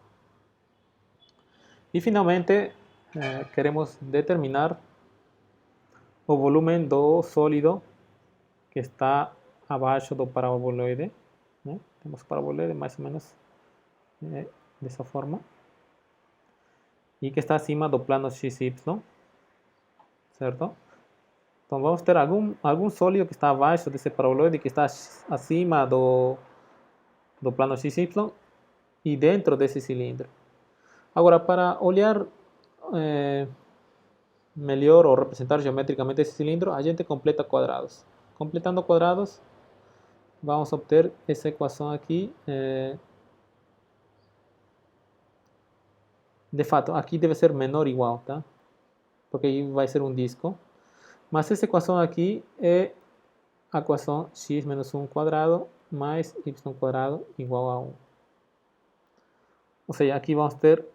S1: Y finalmente queremos determinar el volumen do sólido que está abaixo do paraboloide, né? Temos o paraboloide mais ou menos dessa forma, e que está acima do plano XY, certo? Então vamos ter algum sólido que está abaixo desse paraboloide, que está acima do plano XY e dentro desse cilindro. Agora, para olhar melhor ou representar geometricamente esse cilindro, a gente completa quadrados. Completando quadrados, vamos obter essa equação aqui. De fato, aqui deve ser menor ou igual, tá? Porque aí vai ser um disco. Mas essa equação aqui é a equação x menos 1 quadrado mais y quadrado igual a 1. Ou seja, aqui vamos ter,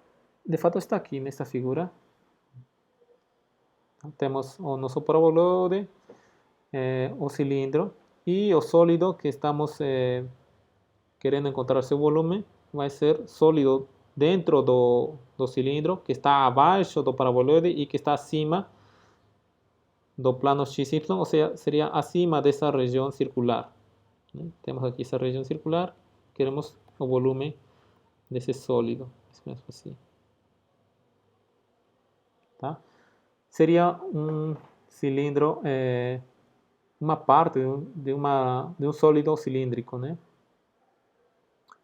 S1: de fato está aqui nesta figura. Temos o nosso paraboloide, o cilindro e o sólido que estamos querendo encontrar seu volume vai ser sólido dentro do cilindro, que está abaixo do paraboloide e que está acima do plano XY, ou seja, seria acima dessa região circular. Temos aqui essa região circular, queremos o volume desse sólido, assim. Tá? Seria um cilindro, uma parte de um sólido cilíndrico, né?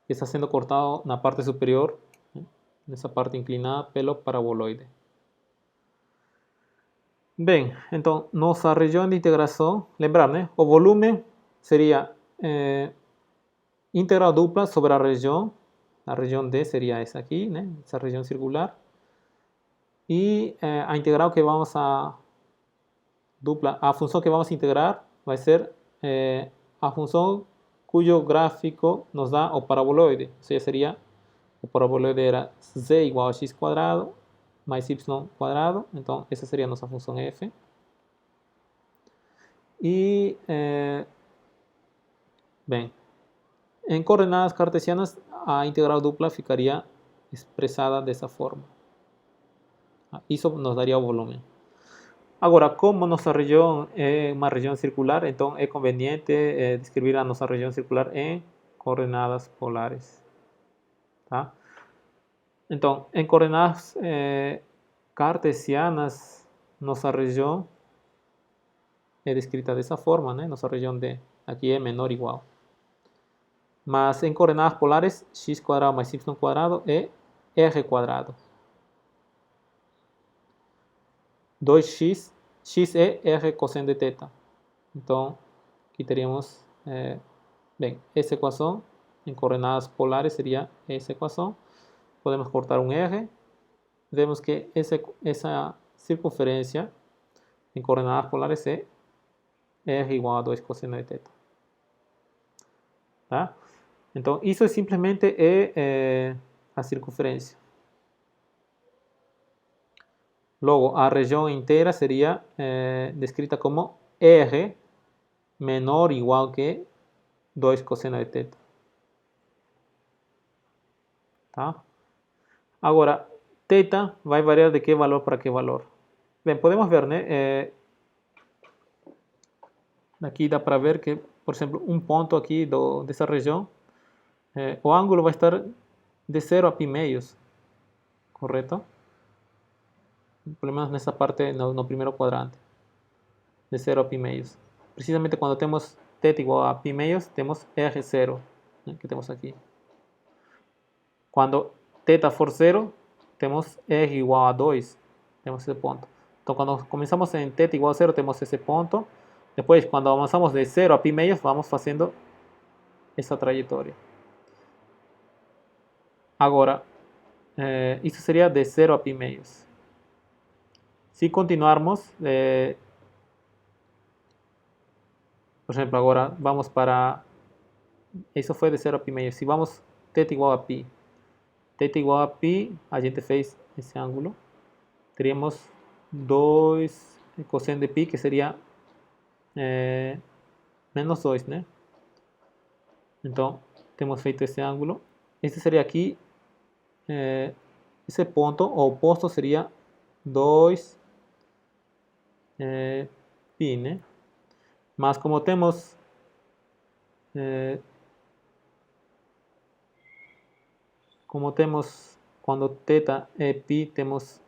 S1: Que está sendo cortado na parte superior, né? Nessa parte inclinada pelo paraboloide. Bem, então nossa região de integração, lembrar, né? O volume seria integral dupla sobre a região D seria essa aqui, né? Essa região circular. E a integral que vamos a função que vamos integrar vai ser a função cujo gráfico nos dá o paraboloide. Ou seja, seria, o paraboloide era z igual a x quadrado mais y quadrado. Então, essa seria a nossa função f. E, bem, em coordenadas cartesianas, a integral dupla ficaria expressada dessa forma. Isso nos daria o volume. Agora, como nossa região é uma região circular, então é conveniente descrever a nossa região circular em coordenadas polares. Tá? Então, em coordenadas cartesianas, nossa região é descrita dessa forma, né? Nossa região D aqui é menor ou igual. Mas em coordenadas polares, x quadrado mais y quadrado é r quadrado. 2x, x é r cosseno de θ. Então, aqui teríamos, bem, essa equação em coordenadas polares seria essa equação. Podemos cortar um r. Vemos que essa circunferência em coordenadas polares é r igual a 2 cosseno de θ. Tá? Então, isso simplesmente é a circunferência. Logo, a região inteira seria descrita como r menor ou igual que 2 cosseno de θ. Tá? Agora, θ vai variar de que valor para que valor? Bem, podemos ver, né? Aqui dá para ver que, por exemplo, um ponto aqui dessa região, o ângulo vai estar de 0 a π meios, correto? Pelo menos nessa parte, no primeiro quadrante, de 0 a π meios. Precisamente quando temos θ igual a π meios, temos R0, né, que temos aqui. Quando θ for 0, temos R igual a 2, temos esse ponto. Então, quando começamos em θ igual a 0, temos esse ponto. Depois, quando avançamos de 0 a π meios, vamos fazendo essa trajetória. Agora, isso seria de 0 a π meios. Se continuarmos, por exemplo, agora vamos para... Isso foi de 0 a π meios. Se vamos θ igual a pi. Θ igual a pi, a gente fez esse ângulo. Teríamos 2 cosseno de pi, que seria menos 2, né? Então, temos feito esse ângulo. Este seria aqui, esse ponto, o oposto seria 2 pi, né? Mas como temos quando θ é pi, temos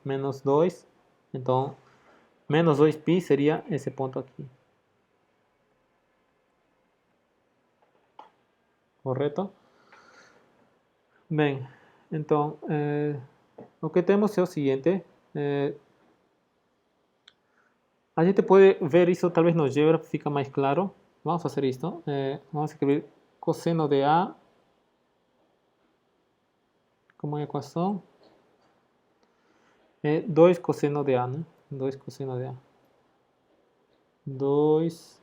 S1: menos 2, então menos 2 pi seria esse ponto aqui. Correto? Bem, então o que temos é o seguinte. A gente pode ver isso talvez no GeoGebra, fica mais claro. Vamos fazer isto. Vamos escrever cosseno de A como equação. 2 cosseno de A, né? 2 cosseno de A. 2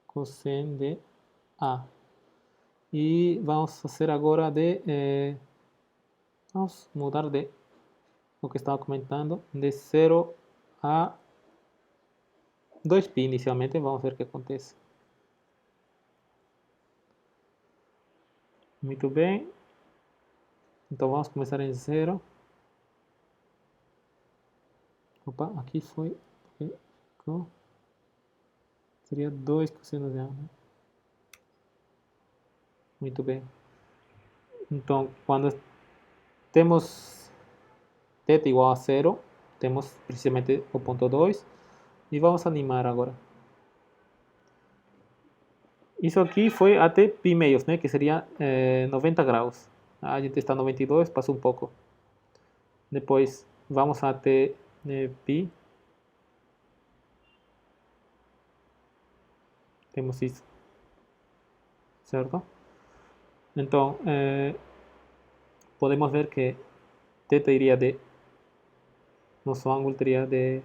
S1: cosseno de A. E vamos fazer agora vamos mudar de o que estava comentando, de 0 a 2π inicialmente. Vamos ver o que acontece. Muito bem. Então vamos começar em 0. Opa, aqui foi. Seria 2 cosseno de A, né? Muito bem. Então, quando temos θ igual a 0, temos precisamente o ponto 2. E vamos animar agora. Isso aqui foi até π meios, né? Que seria 90 graus. A gente está 92, passou um pouco. Depois vamos até π. Temos isso. Certo? Então, podemos ver que θ iria nosso ângulo teria de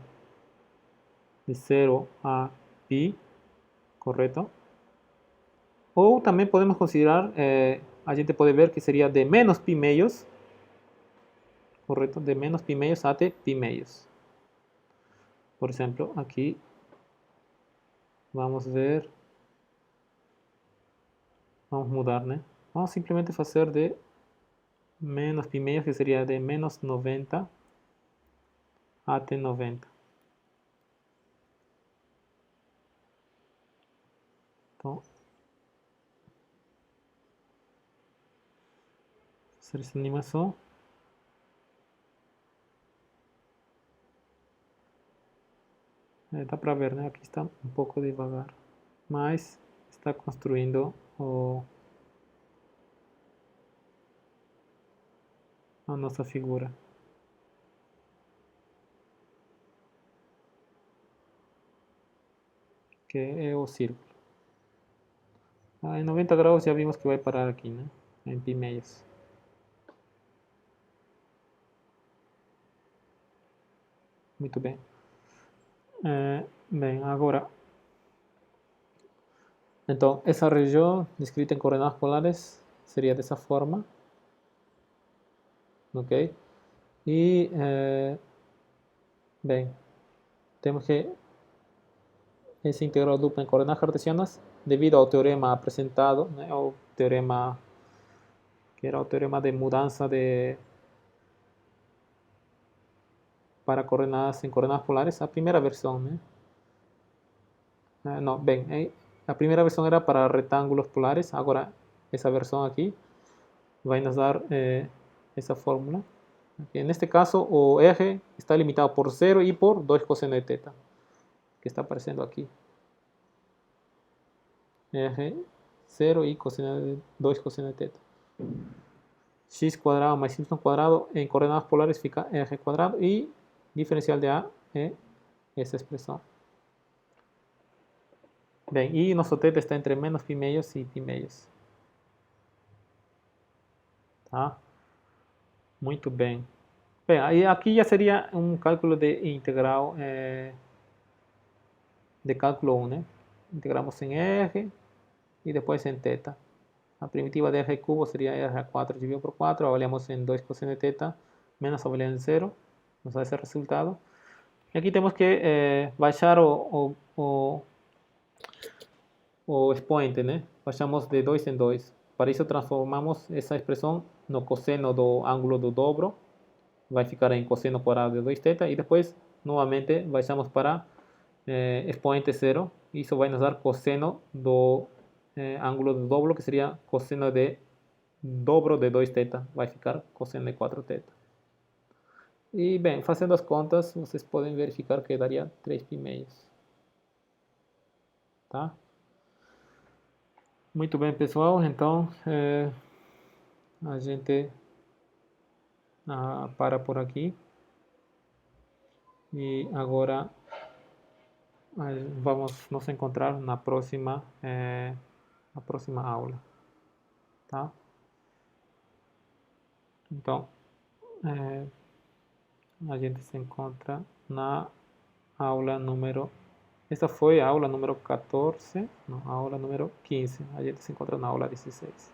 S1: 0 a π, correto? Ou também podemos considerar, a gente pode ver que seria de menos π meios, correto? De menos π meios até π meios. Por exemplo, aqui vamos ver, vamos mudar, né? Vamos simplesmente fazer de menos π meios, que seria de menos 90 até 90. Então, fazer essa animação. Dá para ver, né? Aqui está um pouco devagar, mas está construindo a nossa figura. Que é o círculo. Em 90 graus já vimos que vai parar aqui, né? Em π meios. Muito bem. Bem, agora, então, essa região descrita em coordenadas polares seria dessa forma, ok? E, bem, temos que esse integral duplo em coordenadas cartesianas, devido ao teorema apresentado, né, o teorema que era o teorema de mudança para coordenadas em coordenadas polares, a primeira versão, né? Não, bem, a primeira versão era para retângulos polares, agora essa versão aqui vai nos dar essa fórmula. Okay. Neste caso, o eje está limitado por 0 e por 2 cosseno de θ, que está aparecendo aqui. Eje 0 e 2 cosseno de θ. X cuadrado mais y cuadrado em coordenadas polares fica eje quadrado e diferencial de A é essa expressão. Bem, e nosso θ está entre menos π meios e π meios. Tá? Muito bem. Bem, aí aqui já seria um cálculo de integral de cálculo 1, né? Integramos em R e depois em θ. A primitiva de r cubo seria r4 dividido por 4. Avaliamos em 2 cosseno de θ menos avaliando em 0. Nos dá esse resultado. E aqui temos que baixar o expoente, né? Baixamos de 2 em 2. Para isso, transformamos essa expressão no cosseno do ângulo do dobro. Vai ficar em cosseno quadrado de 2θ. E depois, novamente, baixamos para expoente 0. Isso vai nos dar cosseno do ângulo do dobro, que seria cosseno de dobro de 2θ. Vai ficar cosseno de 4θ. E, bem, fazendo as contas, vocês podem verificar que daria 3π. Tá? Muito bem, pessoal. Então, a gente para por aqui. E agora vamos nos encontrar na próxima aula. Tá? Então, a gente se encontra na aula número... Esta foi a aula número 14, não, a aula número 15. A gente se encontra na aula 16.